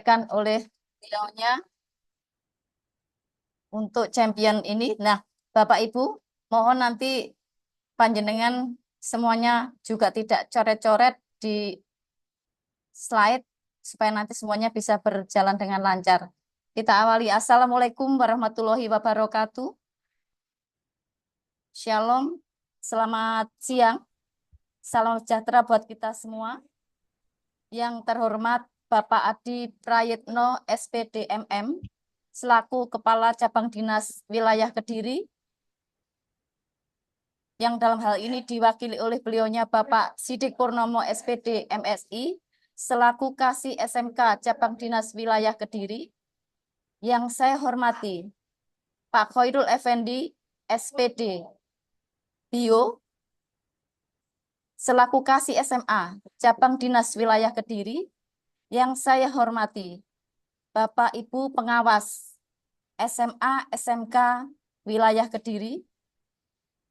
disampaikan oleh beliaunya untuk champion ini. Nah, Bapak Ibu, mohon nanti panjenengan semuanya juga tidak coret-coret di slide supaya nanti semuanya bisa berjalan dengan lancar. Kita awali. Assalamualaikum warahmatullahi wabarakatuh. Shalom, selamat siang. Salam sejahtera buat kita semua. Yang terhormat Bapak Adi Prayitno, SPD MM, selaku Kepala Cabang Dinas Wilayah Kediri, yang dalam hal ini diwakili oleh beliaunya Bapak Sidik Purnomo, SPD MSI, selaku Kasih SMK Cabang Dinas Wilayah Kediri. Yang saya hormati Pak Khairul Effendi, SPD Bio, selaku Kasih SMA Cabang Dinas Wilayah Kediri. Yang saya hormati Bapak Ibu Pengawas SMA SMK Wilayah Kediri.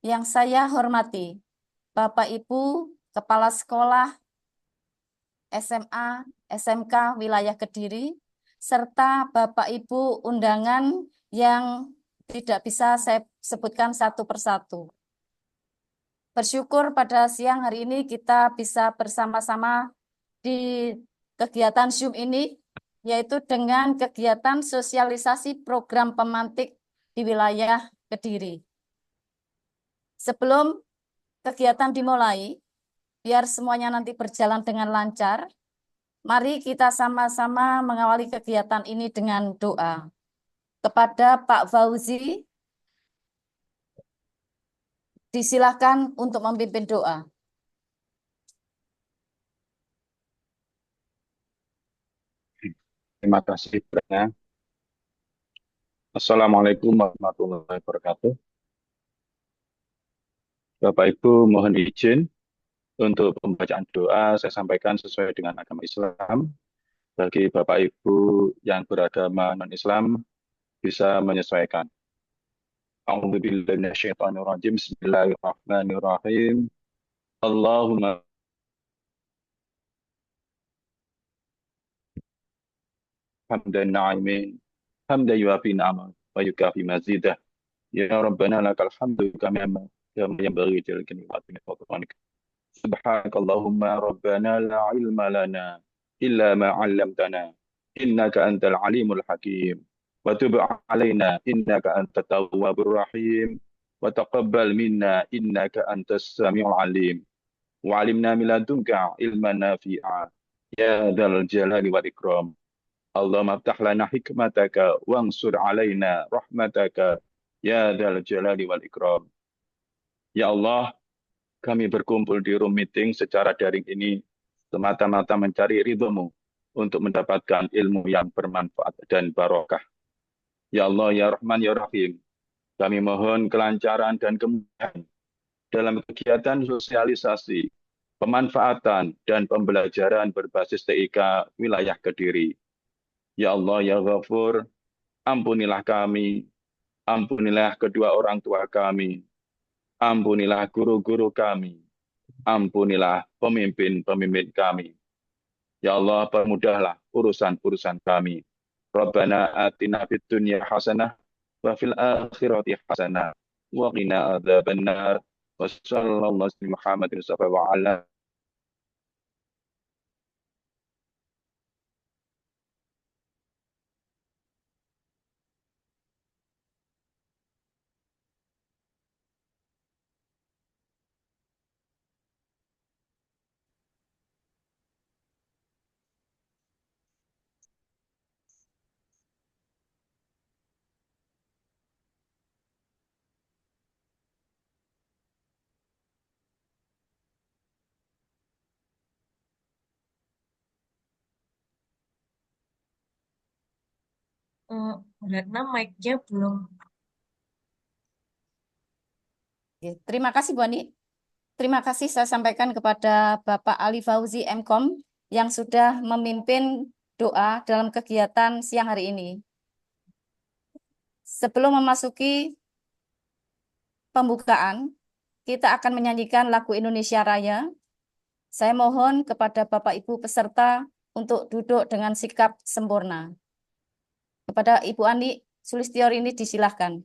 Yang saya hormati Bapak Ibu Kepala Sekolah SMA SMK Wilayah Kediri, serta Bapak Ibu undangan yang tidak bisa saya sebutkan satu persatu. Bersyukur pada siang hari ini kita bisa bersama-sama di kegiatan Zoom ini, yaitu dengan kegiatan sosialisasi program pemantik di wilayah Kediri. Sebelum kegiatan dimulai, biar semuanya nanti berjalan dengan lancar, mari kita sama-sama mengawali kegiatan ini dengan doa. Kepada Pak Fauzi, disilakan untuk memimpin doa. Terima kasih banyak. Assalamualaikum warahmatullahi wabarakatuh. Bapak Ibu, mohon izin untuk pembacaan doa saya sampaikan sesuai dengan agama Islam. Bagi Bapak Ibu yang beragama non-Islam bisa menyesuaikan. A'udzubillahi minasyaitonirrajim. Bismillahirrahmanirrahim. Allahumma hamdan na'imin. Hamdan yuafi ni'amah wa yukafi mazidah. Ya Rabbana lakal hamdu kama yanbaghi jalali wajhika. Subhanakallahumma rabbana la ilma lana illa ma 'allamtana innaka antal alimul hakim wa tub 'alaina innaka antat tawwabur rahim wa taqabbal minna innaka antas samiul alim wa 'allimna min ladunka ilman nafi'a ya dzal jalali wal ikram. Allahumma aftah lana hikmataka wansur 'alaina rahmataka ya dzal jalali wal ikram. Ya Allah, kami berkumpul di room meeting secara daring ini semata-mata mencari ridho-Mu untuk mendapatkan ilmu yang bermanfaat dan barokah. Ya Allah, Ya Rahman, Ya Rahim, kami mohon kelancaran dan kemudahan dalam kegiatan sosialisasi, pemanfaatan, dan pembelajaran berbasis TIK wilayah Kediri. Ya Allah, Ya Ghafur, ampunilah kami, ampunilah kedua orang tua kami, ampunilah guru-guru kami, ampunilah pemimpin-pemimpin kami. Ya Allah, permudahlah urusan-urusan kami. Rabbana atina fid dunya hasanah wa fil akhirati hasanah wa qina adzabannar. Wa sallallahu alaihi Muhammadin wa ala Karena mic-nya belum. Terima kasih Bu Ani. Terima kasih saya sampaikan kepada Bapak Ali Fauzi Mkom yang sudah memimpin doa dalam kegiatan siang hari ini. Sebelum memasuki pembukaan, kita akan menyanyikan lagu Indonesia Raya. Saya mohon kepada Bapak Ibu peserta untuk duduk dengan sikap sempurna. Kepada Ibu Ani Sulistiowati disilahkan.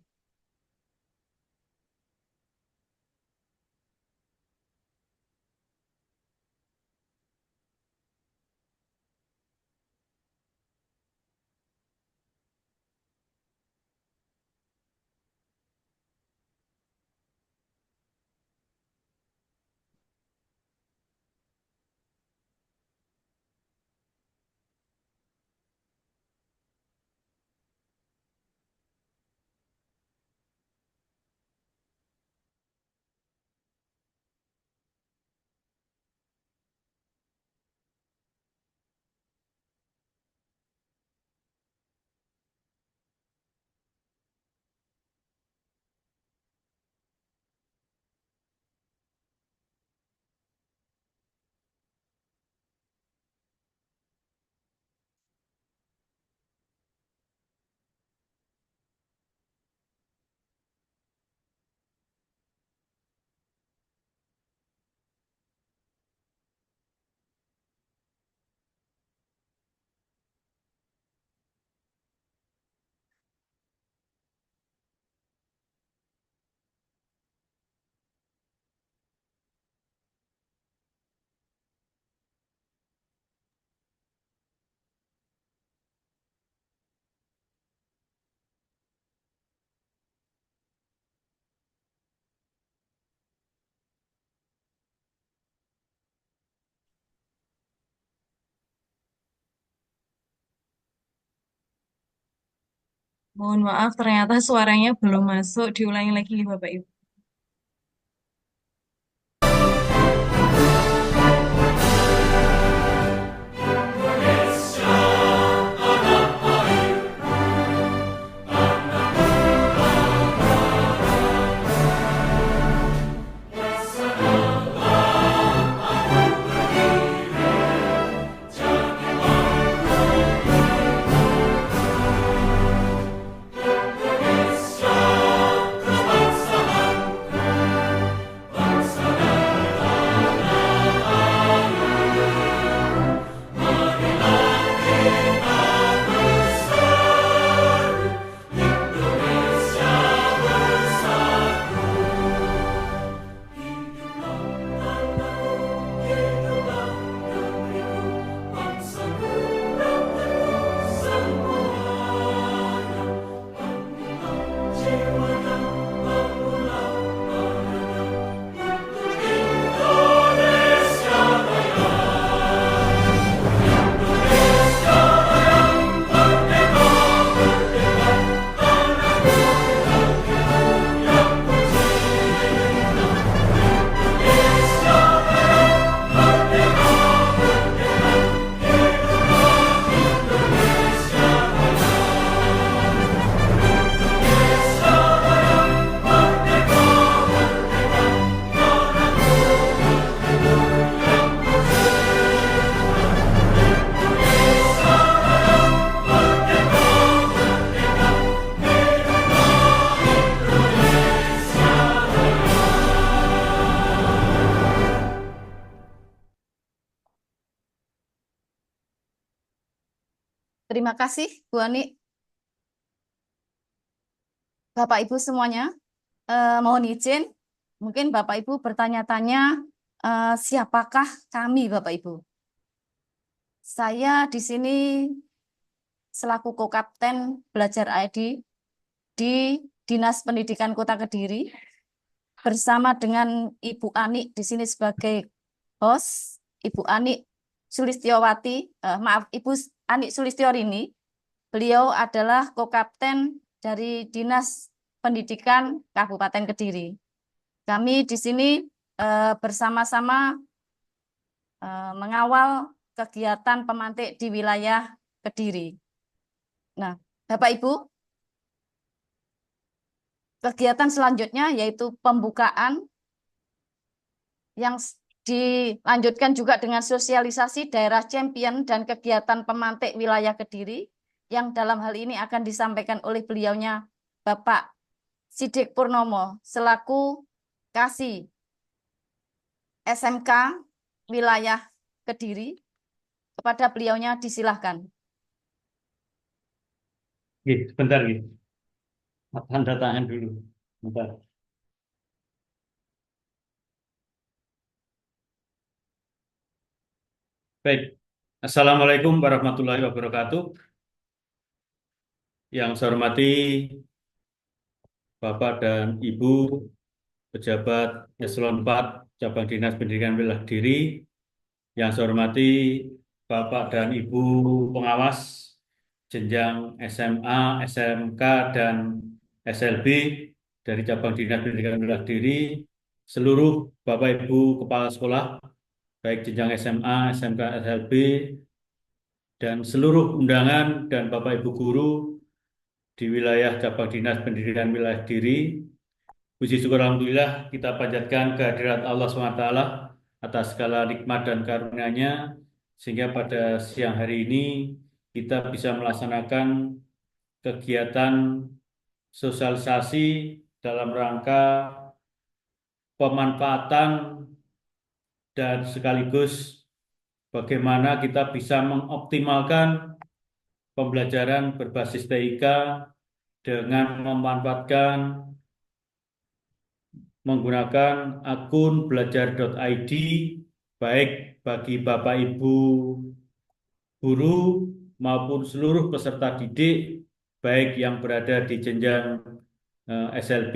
Mohon maaf, ternyata suaranya belum masuk. Diulangi lagi, Bapak Ibu. Terima kasih, Bu Ani. Bapak Ibu semuanya, mohon izin, mungkin Bapak Ibu bertanya-tanya, siapakah kami, Bapak Ibu? Saya di sini selaku Kokapten Belajar ID di Dinas Pendidikan Kota Kediri, bersama dengan Ibu Ani di sini sebagai host, Ibu Ani Sulistiowati, maaf, Ibu Ani Sulistiowati. Beliau adalah Kokapten dari Dinas Pendidikan Kabupaten Kediri. Kami di sini bersama-sama mengawal kegiatan pemantik di wilayah Kediri. Nah, Bapak Ibu, kegiatan selanjutnya yaitu pembukaan yang dilanjutkan juga dengan sosialisasi daerah champion dan kegiatan pemantik wilayah Kediri, yang dalam hal ini akan disampaikan oleh beliaunya Bapak Sidik Purnomo selaku Kasih SMK wilayah Kediri. kepada beliaunya disilahkan. Sebentar, tanda tangan dulu. Bentar. Baik. Assalamualaikum warahmatullahi wabarakatuh. Yang saya hormati Bapak dan Ibu pejabat Eselon 4 Cabang Dinas Pendidikan Wilayah Kediri. Yang saya hormati Bapak dan Ibu pengawas jenjang SMA, SMK, dan SLB dari Cabang Dinas Pendidikan Wilayah Kediri, seluruh Bapak Ibu kepala sekolah baik jenjang SMA, SMK, SLB, dan seluruh undangan dan Bapak Ibu guru di wilayah Cabang Dinas Pendidikan Wilayah Kediri. Puji syukur Alhamdulillah kita panjatkan kehadirat Allah SWT atas segala nikmat dan karunia-Nya, sehingga pada siang hari ini kita bisa melaksanakan kegiatan sosialisasi dalam rangka pemanfaatan dan sekaligus bagaimana kita bisa mengoptimalkan pembelajaran berbasis TIK dengan memanfaatkan menggunakan akun belajar.id baik bagi Bapak Ibu guru maupun seluruh peserta didik baik yang berada di jenjang SLB,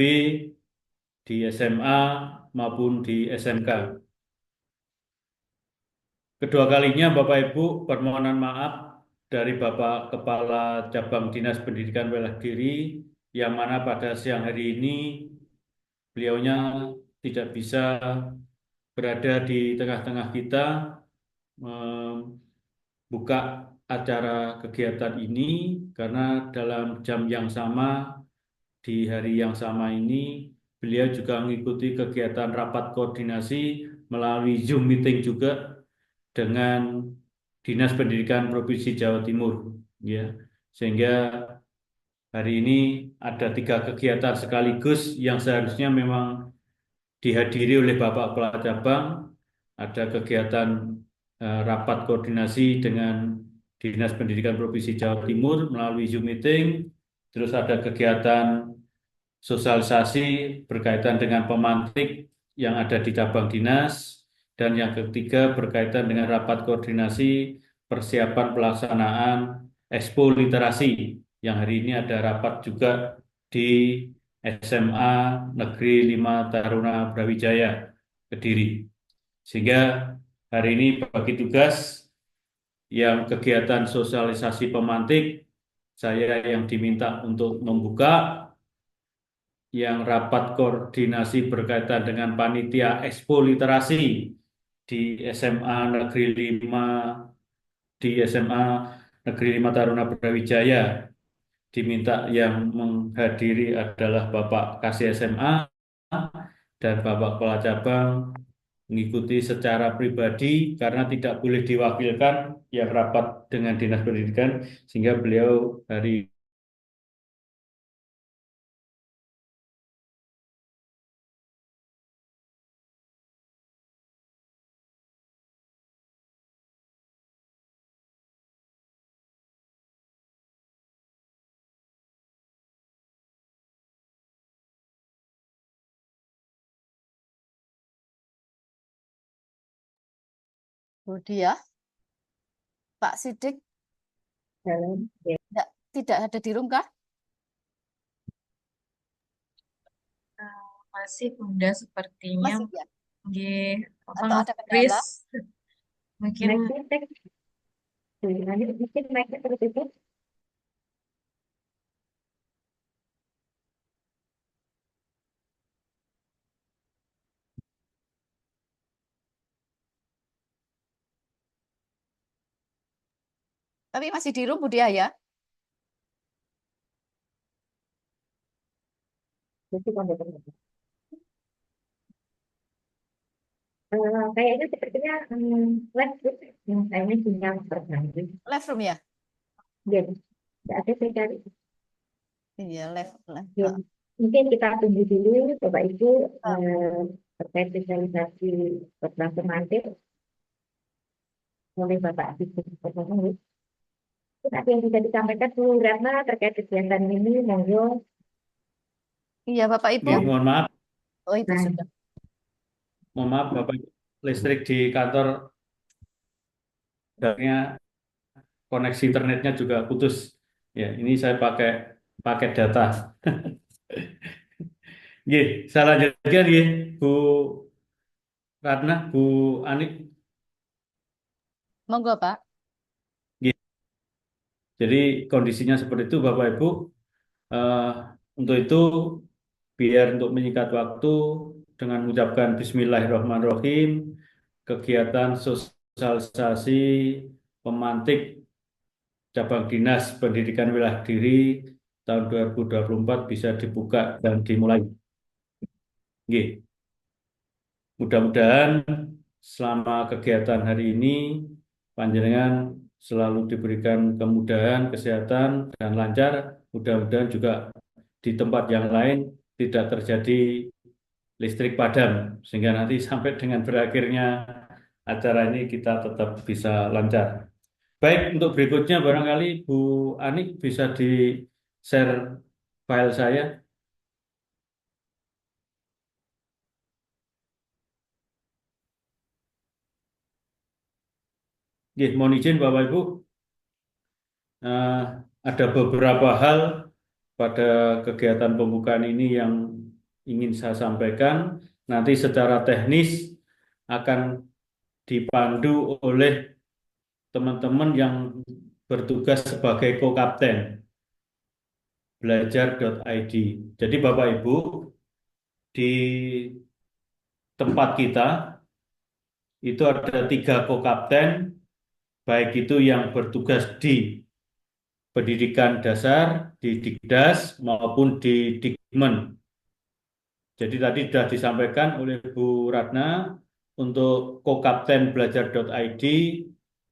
di SMA maupun di SMK. Kedua kalinya Bapak Ibu permohonan maaf dari Bapak Kepala Cabang Dinas Pendidikan Wilayah Kediri yang mana pada siang hari ini beliaunya tidak bisa berada di tengah-tengah kita membuka acara kegiatan ini karena dalam jam yang sama di hari yang sama ini beliau juga mengikuti kegiatan rapat koordinasi melalui Zoom meeting juga dengan Dinas Pendidikan Provinsi Jawa Timur, ya, sehingga hari ini ada 3 kegiatan sekaligus yang seharusnya memang dihadiri oleh Bapak Kepala Cabang. Ada kegiatan rapat koordinasi dengan Dinas Pendidikan Provinsi Jawa Timur melalui Zoom meeting, terus ada kegiatan sosialisasi berkaitan dengan pemantik yang ada di cabang dinas, dan yang ketiga berkaitan dengan rapat koordinasi persiapan pelaksanaan Expo Literasi yang hari ini ada rapat juga di SMA Negeri 5 Taruna Brawijaya Kediri. Sehingga hari ini bagi tugas yang kegiatan sosialisasi pemantik, saya yang diminta untuk membuka, yang rapat koordinasi berkaitan dengan panitia Expo Literasi di SMA Negeri 5 Taruna Brawijaya diminta yang menghadiri adalah Bapak Kasih SMA dan Bapak Kepala Cabang mengikuti secara pribadi karena tidak boleh diwakilkan yang rapat dengan Dinas Pendidikan, sehingga beliau hari Bu Dia, Pak Sidik tidak ada di room kah? Masih Bunda sepertinya. Masih ya? Nggih, Atau Bang ada Kris kendala? mungkin Tapi masih di room Bu Dia ya? Kayaknya sepertinya live group yang kayaknya sinyal terganggu. Live room ya? Jadi, nggak ada saya cari. Iya, live. Ya, mungkin kita tunggu dulu Bapak Ibu terkait visualisasi program semantik. oleh Bapak Ibu. Mungkin ada yang bisa disampaikan Bu Ratna terkait kegiatan ini, monggo. Iya, Bapak Ibu. Nggih, mohon maaf, Oh, itu Nah, sudah. Bapak Ibu. Listrik di kantor akhirnya koneksi internetnya juga putus. Ya, ini saya pakai paket data. Nggih, saya lanjutkan nggih, Bu Ratna, Bu Anik. Monggo, Pak. Nggih. Jadi kondisinya seperti itu Bapak Ibu. Eh, untuk itu biar untuk menyingkat waktu dengan mengucapkan Bismillahirrahmanirrahim, kegiatan sosialisasi pemantik cabang dinas pendidikan wilayah Kediri tahun 2024 bisa dibuka dan dimulai. Nggih. Mudah-mudahan selama kegiatan hari ini panjenengan selalu diberikan kemudahan, kesehatan, dan lancar. Mudah-mudahan juga di tempat yang lain tidak terjadi listrik padam, sehingga nanti sampai dengan berakhirnya acara ini kita tetap bisa lancar. Baik, untuk berikutnya barangkali Bu Anik bisa di-share file saya. Nggih, mohon izin Bapak Ibu. Eh, ada beberapa hal pada kegiatan pembukaan ini yang ingin saya sampaikan. Nanti secara teknis akan dipandu oleh teman-teman yang bertugas sebagai co-kapten belajar.id. Jadi Bapak Ibu, di tempat kita itu ada 3 co-kapten, baik itu yang bertugas di pendidikan dasar, di Dikdas maupun di Dikmen. Jadi tadi sudah disampaikan oleh Bu Ratna untuk co-kapten belajar.id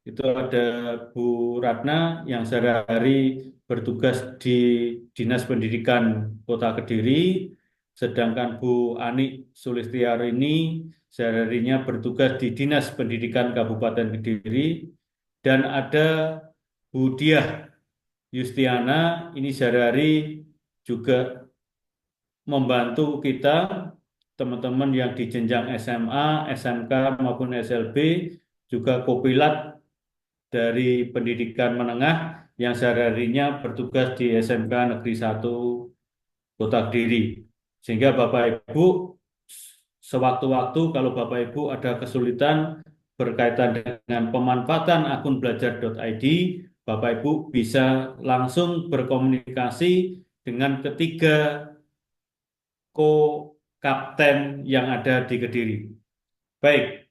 itu ada Bu Ratna yang sehari-hari bertugas di Dinas Pendidikan Kota Kediri, sedangkan Bu Ani Sulistiarini sehari-harinya bertugas di Dinas Pendidikan Kabupaten Kediri, dan ada Bu Diah Yustiana ini sehari-hari juga membantu kita teman-teman yang di jenjang SMA, SMK maupun SLB, juga kopilat dari pendidikan menengah yang sehari-harinya bertugas di SMK Negeri 1 Kota Kediri. Sehingga Bapak Ibu sewaktu-waktu kalau Bapak Ibu ada kesulitan berkaitan dengan pemanfaatan akun belajar.id, Bapak Ibu bisa langsung berkomunikasi dengan ketiga co-kapten yang ada di Kediri. Baik,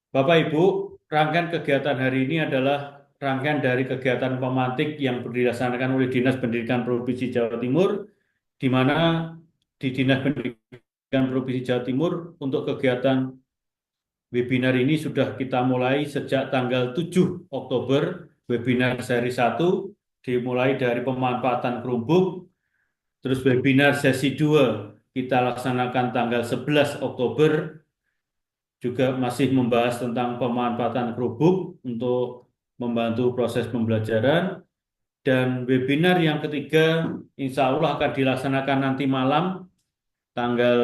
Bapak Ibu, rangkaian kegiatan hari ini adalah rangkaian dari kegiatan pemantik yang dilaksanakan oleh Dinas Pendidikan Provinsi Jawa Timur, di mana di Dinas Pendidikan Provinsi Jawa Timur untuk kegiatan webinar ini sudah kita mulai sejak tanggal 7 Oktober, webinar seri 1, dimulai dari pemanfaatan Chromebook, terus webinar sesi 2 kita laksanakan tanggal 11 Oktober, juga masih membahas tentang pemanfaatan Chromebook untuk membantu proses pembelajaran. Dan webinar yang ketiga insya Allah akan dilaksanakan nanti malam tanggal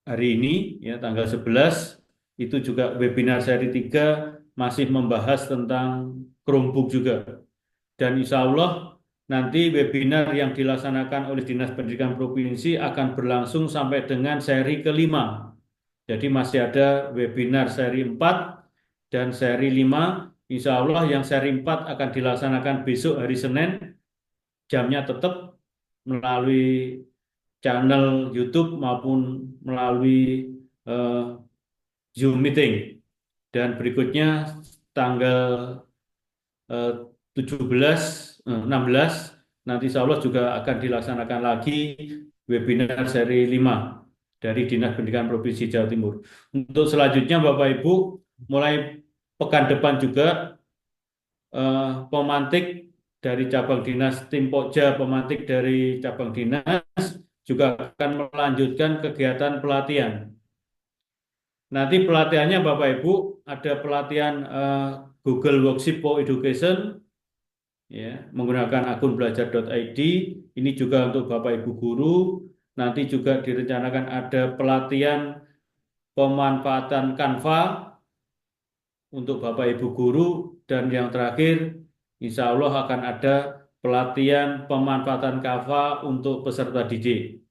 hari ini, ya tanggal 11, itu juga webinar seri 3 masih membahas tentang Chromebook juga. Dan insya Allah nanti webinar yang dilaksanakan oleh Dinas Pendidikan Provinsi akan berlangsung sampai dengan seri kelima. Jadi masih ada webinar seri 4 dan seri 5. Insya Allah yang seri 4 akan dilaksanakan besok hari Senin. Jamnya tetap melalui channel YouTube maupun melalui eh, Zoom meeting. Dan berikutnya tanggal 17, 16 nanti insya Allah juga akan dilaksanakan lagi webinar seri 5 dari Dinas Pendidikan Provinsi Jawa Timur. Untuk selanjutnya Bapak Ibu, mulai pekan depan juga pemantik dari cabang dinas, tim Pokja pemantik dari cabang dinas juga akan melanjutkan kegiatan pelatihan. Nanti pelatihannya Bapak Ibu ada pelatihan Google Worksheet for Education, ya, menggunakan akun belajar.id. Ini juga untuk Bapak Ibu guru. Nanti juga direncanakan ada pelatihan pemanfaatan Canva untuk Bapak Ibu guru, dan yang terakhir insya Allah akan ada pelatihan pemanfaatan Canva untuk peserta didik.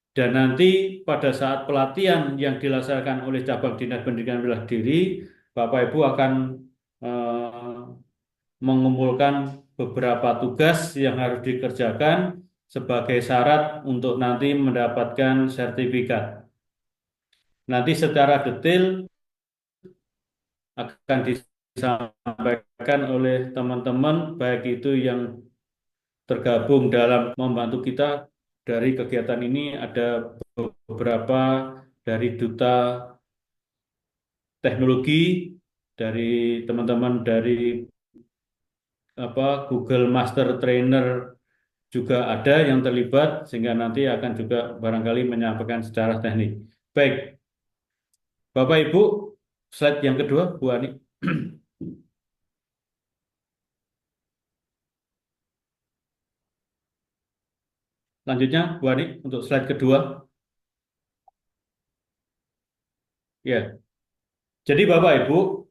Dan nanti pada saat pelatihan yang dilaksanakan oleh cabang Dinas Pendidikan Wilayah Kediri, Bapak Ibu akan mengumpulkan beberapa tugas yang harus dikerjakan sebagai syarat untuk nanti mendapatkan sertifikat. Nanti secara detail akan disampaikan oleh teman-teman, baik itu yang tergabung dalam membantu kita dari kegiatan ini. Ada beberapa dari Duta Teknologi, dari teman-teman dari Google Master Trainer juga ada yang terlibat, sehingga nanti akan juga barangkali menyampaikan secara teknik. Baik, Bapak Ibu, slide yang kedua, Bu Ani. Lanjutnya, Bu Ani, untuk slide kedua. Ya, jadi Bapak Ibu,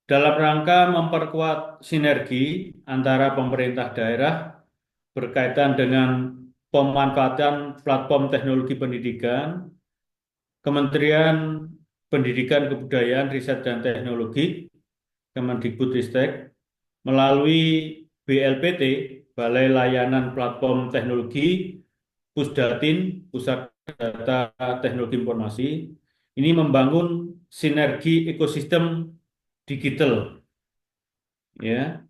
dalam rangka memperkuat sinergi antara pemerintah daerah berkaitan dengan pemanfaatan platform teknologi pendidikan, Kementerian Pendidikan, Kebudayaan, Riset dan Teknologi, Kemendikbudristek, melalui BLPT, Balai Layanan Platform Teknologi, Pusdatin, Pusat Data Teknologi Informasi, ini membangun sinergi ekosistem digital, ya,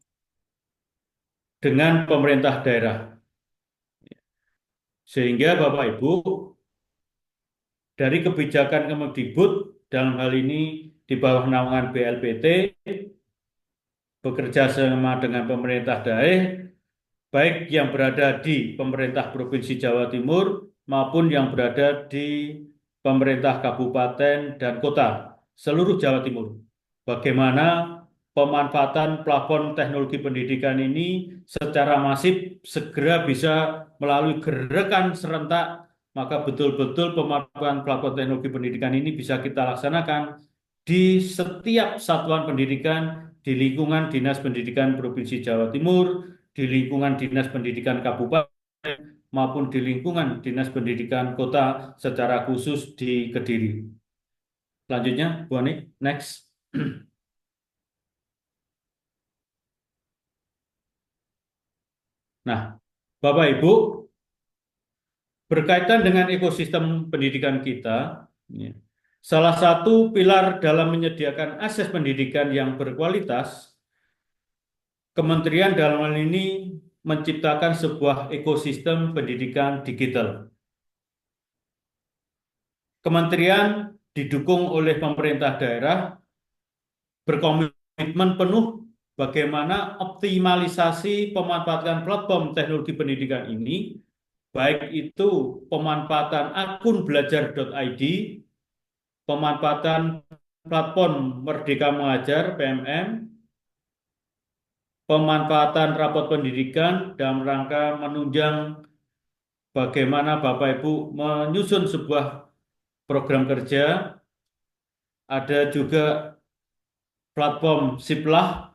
dengan pemerintah daerah. Sehingga Bapak Ibu, dari kebijakan Kemendikbud dalam hal ini di bawah naungan BLPT, bekerja sama dengan pemerintah daerah, baik yang berada di pemerintah Provinsi Jawa Timur maupun yang berada di pemerintah kabupaten dan kota seluruh Jawa Timur. Bagaimana pemanfaatan platform teknologi pendidikan ini secara masif segera bisa melalui gerakan serentak, maka betul-betul pemanfaatan platform teknologi pendidikan ini bisa kita laksanakan di setiap satuan pendidikan di lingkungan Dinas Pendidikan Provinsi Jawa Timur, di lingkungan Dinas Pendidikan Kabupaten, maupun di lingkungan Dinas Pendidikan Kota secara khusus di Kediri. Selanjutnya, Bu Ani, next. Nah, Bapak Ibu, berkaitan dengan ekosistem pendidikan kita, ya, salah satu pilar dalam menyediakan akses pendidikan yang berkualitas, Kementerian dalam hal ini menciptakan sebuah ekosistem pendidikan digital. Kementerian didukung oleh pemerintah daerah berkomitmen penuh bagaimana optimalisasi pemanfaatan platform teknologi pendidikan ini, baik itu pemanfaatan akun belajar.id, pemanfaatan platform Merdeka Mengajar (PMM), pemanfaatan rapot pendidikan dalam rangka menunjang bagaimana Bapak Ibu menyusun sebuah program kerja. Ada juga platform Siplah,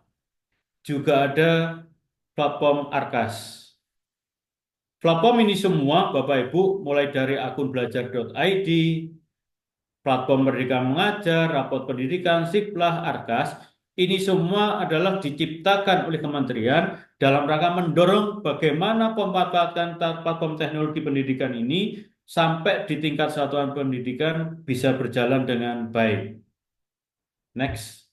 juga ada platform Arkas. Platform ini semua Bapak Ibu, mulai dari akun belajar.id, platform Merdeka Mengajar, rapot pendidikan, Siplah, Arkas, ini semua adalah diciptakan oleh kementerian dalam rangka mendorong bagaimana pemanfaatan platform teknologi pendidikan ini sampai di tingkat satuan pendidikan bisa berjalan dengan baik. Next.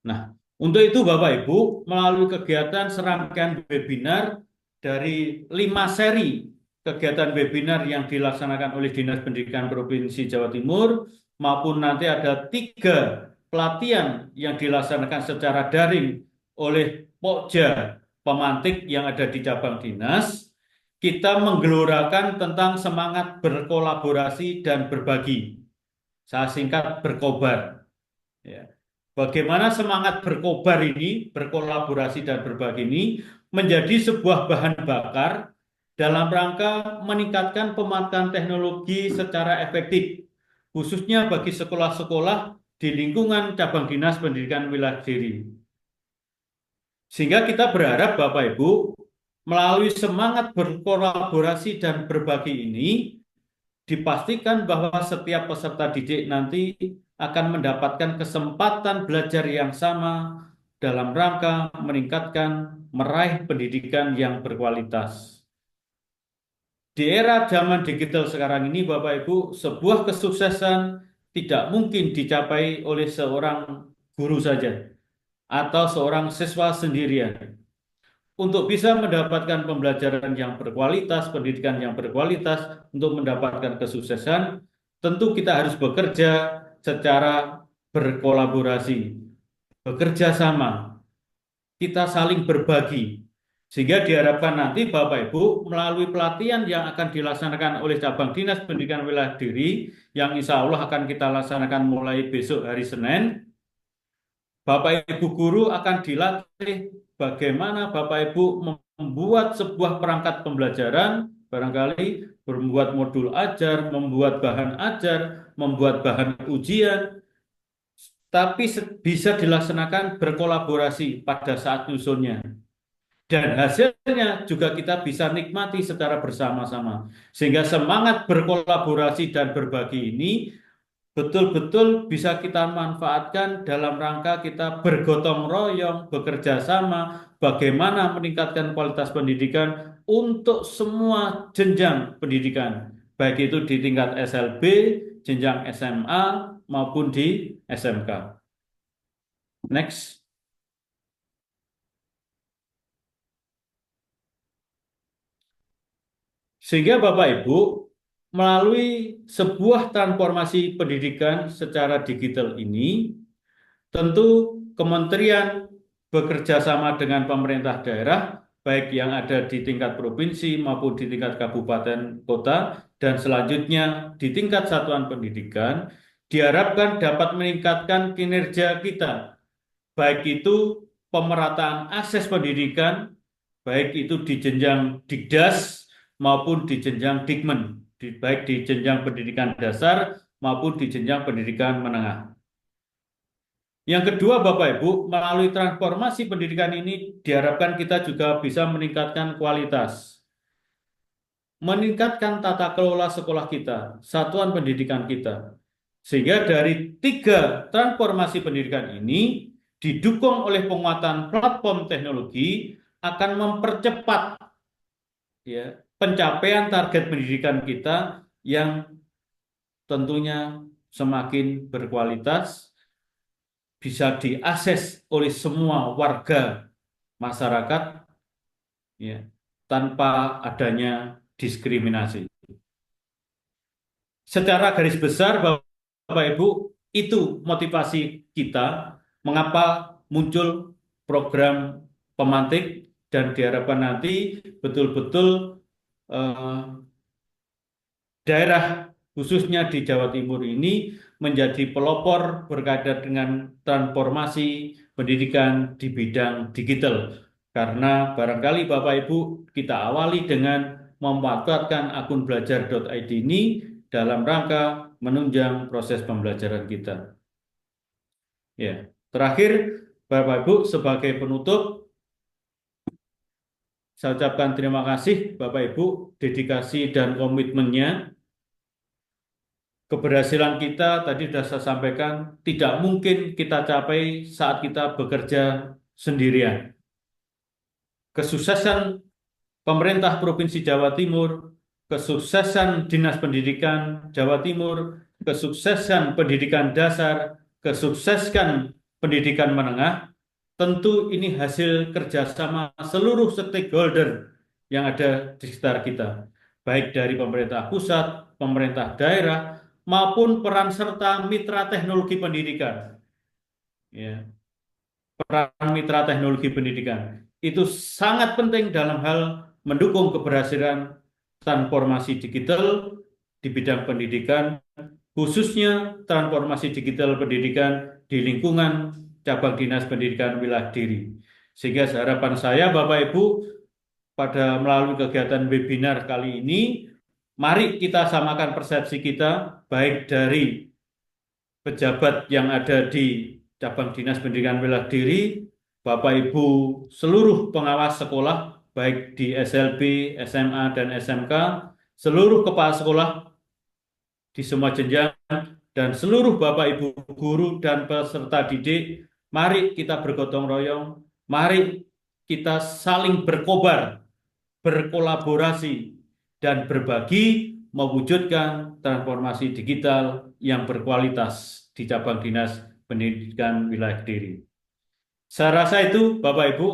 Nah, untuk itu Bapak Ibu, melalui kegiatan serangkaian webinar dari 5 seri kegiatan webinar yang dilaksanakan oleh Dinas Pendidikan Provinsi Jawa Timur, maupun nanti ada 3 pelatihan yang dilaksanakan secara daring oleh Pokja Pemantik yang ada di cabang dinas. kita menggelorakan tentang semangat berkolaborasi dan berbagi. Saya singkat berkobar. Ya. Bagaimana semangat berkobar ini, berkolaborasi dan berbagi ini menjadi sebuah bahan bakar dalam rangka meningkatkan pemanfaatan teknologi secara efektif, khususnya bagi sekolah-sekolah di lingkungan cabang dinas pendidikan wilayah Kediri. Sehingga kita berharap Bapak Ibu melalui semangat berkolaborasi dan berbagi ini dipastikan bahwa setiap peserta didik nanti akan mendapatkan kesempatan belajar yang sama dalam rangka meningkatkan meraih pendidikan yang berkualitas. Di era zaman digital sekarang ini, Bapak Ibu, sebuah kesuksesan tidak mungkin dicapai oleh seorang guru saja atau seorang siswa sendirian. Untuk bisa mendapatkan pembelajaran yang berkualitas, pendidikan yang berkualitas, untuk mendapatkan kesuksesan, tentu kita harus bekerja secara berkolaborasi, bekerja sama, kita saling berbagi. Sehingga diharapkan nanti Bapak Ibu melalui pelatihan yang akan dilaksanakan oleh cabang dinas pendidikan wilayah Kediri, yang insya Allah akan kita laksanakan mulai besok hari Senin, Bapak Ibu guru akan dilatih bagaimana Bapak Ibu membuat sebuah perangkat pembelajaran, barangkali membuat modul ajar, membuat bahan ajar, membuat bahan ujian, tapi bisa dilaksanakan berkolaborasi pada saat nyusunnya. Dan hasilnya juga kita bisa nikmati secara bersama-sama. Sehingga semangat berkolaborasi dan berbagi ini betul-betul bisa kita manfaatkan dalam rangka kita bergotong royong, bekerja sama, bagaimana meningkatkan kualitas pendidikan untuk semua jenjang pendidikan, baik itu di tingkat SLB, jenjang SMA, maupun di SMK. Next. Sehingga Bapak Ibu, melalui sebuah transformasi pendidikan secara digital ini, tentu kementerian bekerja sama dengan pemerintah daerah, baik yang ada di tingkat provinsi maupun di tingkat kabupaten kota, dan selanjutnya di tingkat satuan pendidikan, diharapkan dapat meningkatkan kinerja kita, baik itu pemerataan akses pendidikan, baik itu di jenjang Dikdas maupun di jenjang Dikmen, baik di jenjang pendidikan dasar maupun di jenjang pendidikan menengah. Yang kedua, Bapak Ibu, melalui transformasi pendidikan ini diharapkan kita juga bisa meningkatkan kualitas, meningkatkan tata kelola sekolah kita, satuan pendidikan kita. Sehingga dari 3 transformasi pendidikan ini didukung oleh penguatan platform teknologi akan mempercepat ya, pencapaian target pendidikan kita yang tentunya semakin berkualitas, bisa diakses oleh semua warga masyarakat ya, tanpa adanya diskriminasi. Secara garis besar, Bapak Ibu, itu motivasi kita mengapa muncul program pemantik, dan diharapkan nanti betul-betul daerah khususnya di Jawa Timur ini menjadi pelopor berkaitan dengan transformasi pendidikan di bidang digital. Karena barangkali Bapak Ibu kita awali dengan memanfaatkan akun belajar.id ini dalam rangka menunjang proses pembelajaran kita. Ya, terakhir Bapak Ibu sebagai penutup, saya ucapkan terima kasih Bapak Ibu, dedikasi dan komitmennya. Keberhasilan kita tadi sudah saya sampaikan tidak mungkin kita capai saat kita bekerja sendirian. Kesuksesan pemerintah Provinsi Jawa Timur, kesuksesan Dinas Pendidikan Jawa Timur, kesuksesan pendidikan dasar, kesuksesan pendidikan menengah, tentu ini hasil kerjasama seluruh stakeholder yang ada di sekitar kita, baik dari pemerintah pusat, pemerintah daerah, maupun peran serta mitra teknologi pendidikan. Ya. Peran mitra teknologi pendidikan itu sangat penting dalam hal mendukung keberhasilan transformasi digital di bidang pendidikan, khususnya transformasi digital pendidikan di lingkungan cabang dinas pendidikan wilayah Kediri. Sehingga harapan saya Bapak Ibu pada melalui kegiatan webinar kali ini, mari kita samakan persepsi kita baik dari pejabat yang ada di cabang dinas pendidikan wilayah Kediri, Bapak Ibu seluruh pengawas sekolah baik di SLB, SMA dan SMK, seluruh kepala sekolah di semua jenjang dan seluruh Bapak Ibu guru dan peserta didik, mari kita bergotong royong, mari kita saling berkobar, berkolaborasi dan berbagi mewujudkan transformasi digital yang berkualitas di cabang dinas pendidikan wilayah Kediri. Saya rasa itu Bapak Ibu,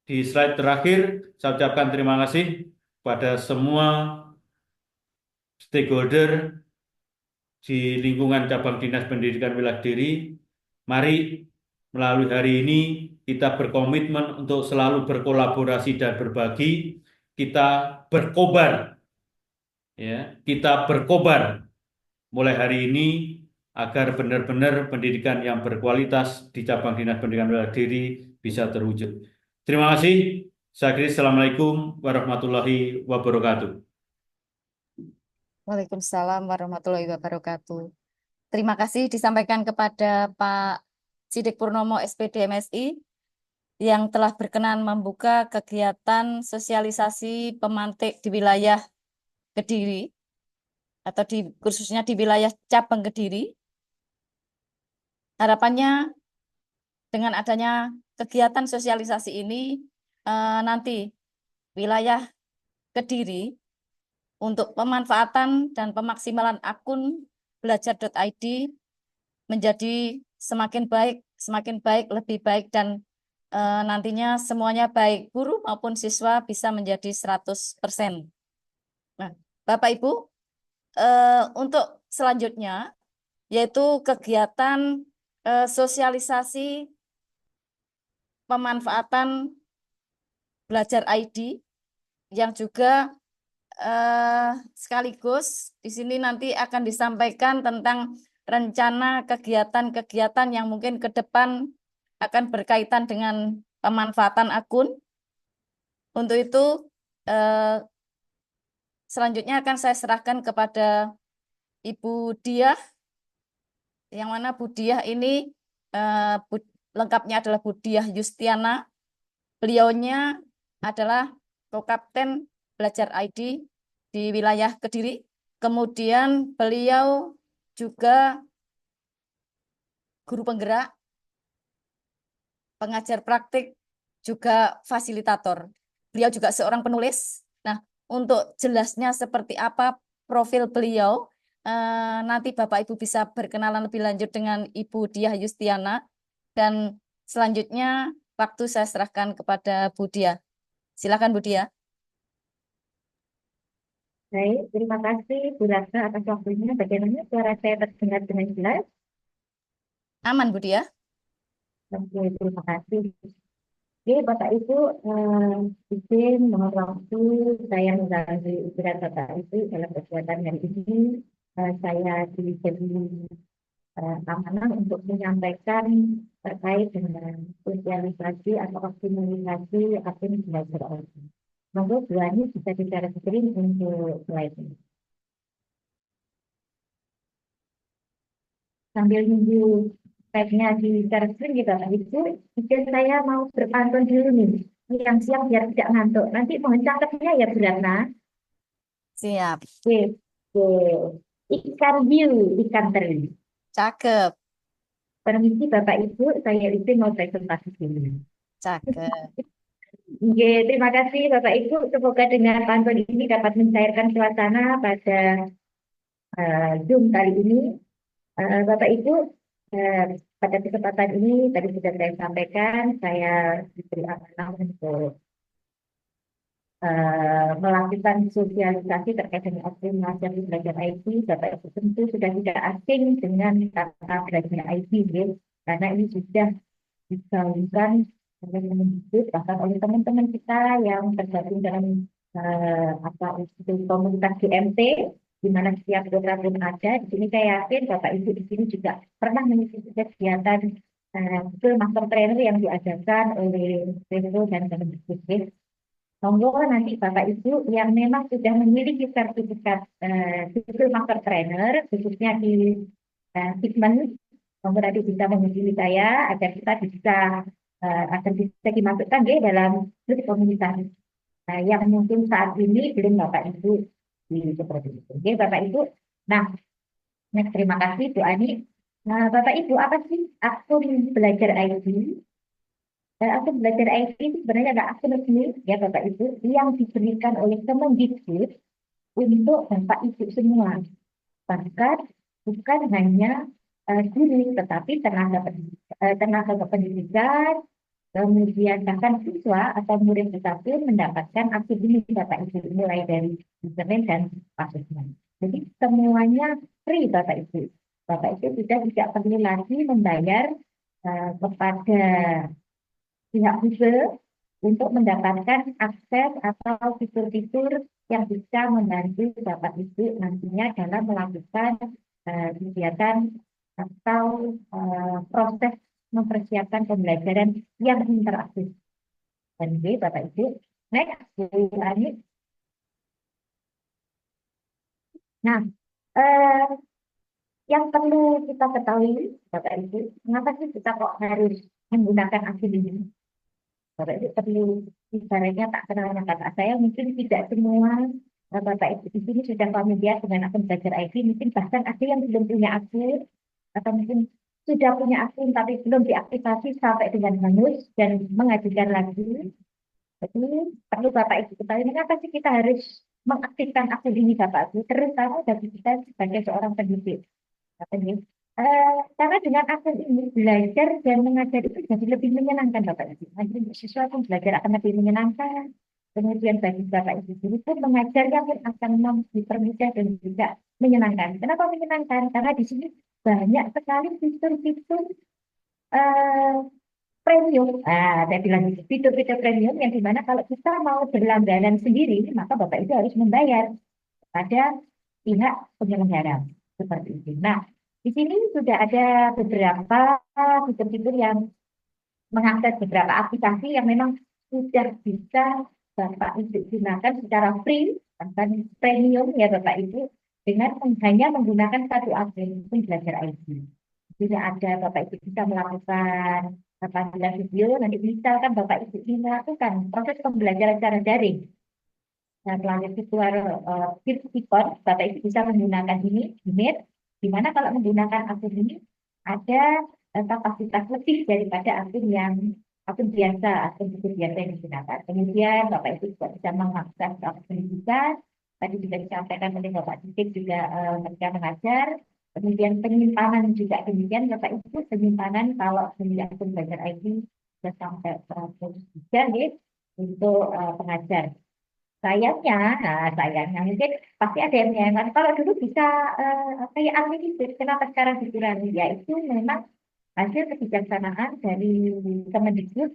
di slide terakhir saya ucapkan terima kasih pada semua stakeholder di lingkungan cabang dinas pendidikan wilayah Kediri. Mari melalui hari ini kita berkomitmen untuk selalu berkolaborasi dan berbagi. Kita berkobar, ya, kita berkobar mulai hari ini agar benar-benar pendidikan yang berkualitas di cabang dinas pendidikan wilayah Kediri bisa terwujud. Terima kasih. Saya akhiri. Assalamualaikum warahmatullahi wabarakatuh. Waalaikumsalam warahmatullahi wabarakatuh. Terima kasih disampaikan kepada Pak Sidik Purnomo SPD MSI yang telah berkenan membuka kegiatan sosialisasi pemantik di wilayah Kediri atau khususnya di wilayah cabang Kediri. Harapannya dengan adanya kegiatan sosialisasi ini nanti wilayah Kediri untuk pemanfaatan dan pemaksimalan akun belajar.id menjadi semakin baik, lebih baik, dan nantinya semuanya baik guru maupun siswa bisa menjadi 100%. Nah, Bapak Ibu, untuk selanjutnya yaitu kegiatan sosialisasi pemanfaatan belajar ID yang juga sekaligus di sini nanti akan disampaikan tentang rencana kegiatan-kegiatan yang mungkin ke depan akan berkaitan dengan pemanfaatan akun. Untuk itu selanjutnya akan saya serahkan kepada Ibu Diah, yang mana Bu Diah ini lengkapnya adalah Bu Diah Yustiana. Beliaunya adalah Kokapten Belajar ID di wilayah Kediri. Kemudian beliau juga guru penggerak, pengajar praktik, juga fasilitator. Beliau juga seorang penulis. Nah, untuk jelasnya seperti apa profil beliau, nanti Bapak Ibu bisa berkenalan lebih lanjut dengan Ibu Diah Yustiana. Dan selanjutnya waktu saya serahkan kepada Bu Diah. Silakan Bu Diah. Baik, terima kasih Bu Ratna atas waktunya. Bagaimana suara saya terdengar dengan jelas? Aman Bu Diah. Oke, terima kasih. Oke, Bapak Ibu, izin mohon waktu saya mengganggu istirahat Bapak Ibu dalam kegiatan hari ini. Saya diberi amanah untuk menyampaikan terkait dengan sosialisasi atau optimalisasi akun belajar online. Monggo Bu Ani bisa bicara screen untuk slide ini. Sambil nunggu slide-nya di share screen gitu, Pak Ibu, mungkin saya mau berpantun dulu nih, siang-siang biar tidak ngantuk. Nanti mohon catatnya ya Bu Ratna. Siap. Oke, ikan hiu, ikan teri. Cakep. Permisi Bapak Ibu, saya izin mau presentasi dulu. Cakep. Oke, terima kasih Bapak Ibu. Semoga dengan pantun ini dapat mencairkan suasana pada Zoom kali ini. Bapak Ibu, pada kesempatan ini tadi sudah saya sampaikan, saya diberi amanah untuk melakukan sosialisasi terkait dengan optimalisasi belajar IT. Bapak Ibu tentu sudah tidak asing dengan kata belajar IT, karena ini sudah digaungkan oleh Kemendikbud, bahkan oleh teman-teman kita yang tergabung dalam itu komunitas GMT, di mana setiap program pun ada. Di sini saya yakin Bapak Ibu di sini juga pernah mengikuti kegiatan Skill Master Trainer yang diadakan oleh Pemko dan Kemendikbud. Monggo nanti Bapak Ibu yang memang sudah memiliki sertifikat Skill Master Trainer, khususnya di segmen, monggo nanti bisa menghubungi saya agar kita bisa agar bisa dimasukkan di dalam grup komunitas yang mungkin saat ini belum Bapak Ibu di seperti itu. Oke, Bapak Ibu. Nah, terima kasih Bu Ani. Nah, Bapak Ibu, apa sih akun belajar IT? Akun belajar IT itu sebenarnya ada akun resmi ya Bapak Ibu yang diberikan oleh Kemendikbud untuk Bapak Ibu semua. Bahkan bukan hanya guru, tetapi tenaga kependidikan, kemudian bahkan siswa atau murid kita pun mendapatkan akses ini Bapak Ibu, mulai dari internet dan pasusnya. Jadi semuanya free Bapak Ibu. Bapak Ibu sudah tidak perlu lagi membayar kepada pihak Google untuk mendapatkan akses atau fitur-fitur yang bisa membantu Bapak Ibu nantinya dalam melakukan kegiatan atau proses mempersiapkan pembelajaran yang interaktif. Dan Bapak Ibu, next, Bu Ani. Nah, yang perlu kita ketahui, Bapak Ibu, mengapa sih kita kok harus menggunakan akun ini? Bapak Ibu perlu ibaratnya tak kenal kakak saya, mungkin tidak semua Bapak Ibu di sini sudah familiar dengan akun belajar IT, mungkin bahkan ada yang belum punya akun, atau mungkin sudah punya akun tapi belum diaktifasi sampai dengan hangus dan mengajukan lagi. Jadi perlu Bapak Ibu ketahui, mengapa sih kita harus mengaktifkan akun ini Bapak Ibu, terutama bagi kita sebagai seorang pendidik. Karena dengan akun ini belajar dan mengajar itu jadi lebih menyenangkan Bapak Ibu. Jadi siswa pun belajar akan lebih menyenangkan. Kemudian bagi Bapak Ibu guru pun mengajarnya pun akan dipermudah dan juga menyenangkan. Kenapa menyenangkan? Karena di sini banyak sekali fitur-fitur premium. Saya bilang fitur-fitur premium yang dimana kalau kita mau berlangganan sendiri, maka Bapak Ibu harus membayar pada pihak penyelenggara seperti itu. Nah, di sini sudah ada beberapa fitur-fitur yang mengakses beberapa aplikasi yang memang sudah bisa Bapak Ibu gunakan secara free, bahkan premium ya Bapak Ibu, dengan hanya menggunakan satu akun belajar IT. Jadi ada Bapak Ibu bisa melakukan panggilan video, nanti misalkan Bapak Ibu ingin melakukan proses pembelajaran secara daring. Nah, melalui virtual Peer-to-Peer, Bapak Ibu bisa menggunakan ini, Meet, di mana kalau menggunakan akun ini ada kapasitas lebih daripada akun biasa, akun biasa yang digunakan. Kemudian Bapak Ibu juga bisa mengakses akun pendidikan, tadi juga disampaikan oleh Bapak Didik juga mereka mengajar. Kemudian penyimpanan juga demikian, Bapak Ibu, penyimpanan kalau punya akun belajar IT sudah sampai 100 GB untuk pengajar. Sayangnya mungkin pasti ada yang menyayangkan kalau dulu bisa kayak unlimited, kenapa sekarang dikurangi? Yaitu memang hasil kebijaksanaan dari Kemendikbud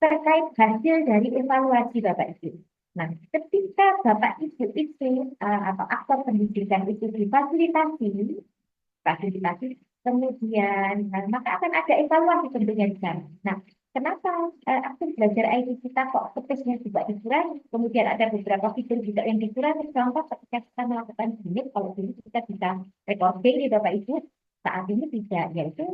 terkait hasil dari evaluasi Bapak Ibu. Nah, ketika Bapak Ibu itu atau aktor pendidikan itu difasilitasi, kemudian maka akan ada evaluasi tentunya di sana. Nah, kenapa aktif belajar IT kita kok space-nya juga dikurangi? Kemudian ada beberapa fitur juga yang dikurangi. Contoh ketika kita melakukan Meet, kalau dulu kita bisa recording di Bapak Ibu, saat ini tidak, yaitu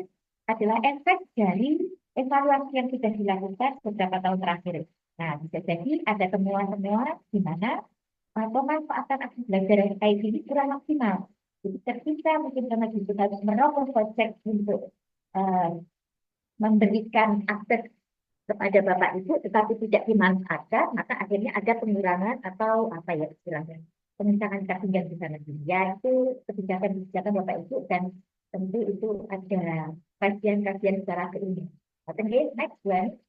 adalah efek dari evaluasi yang sudah dilakukan beberapa tahun terakhir. Nah, bisa jadi ada temuan-temuan di mana pemanfaatan aktif belajar IT ini kurang maksimal. Jadi ketika mungkin karena kita harus merogoh kocek untuk memberikan akses kepada Bapak Ibu, tetapi tidak dimanfaatkan, maka akhirnya ada pengurangan atau apa ya istilahnya, pengencangan ketinggian di sana. Yaitu kebijakan-kebijakan Bapak Ibu, dan tentu itu ada kajian-kajian secara keilmuan. Next one.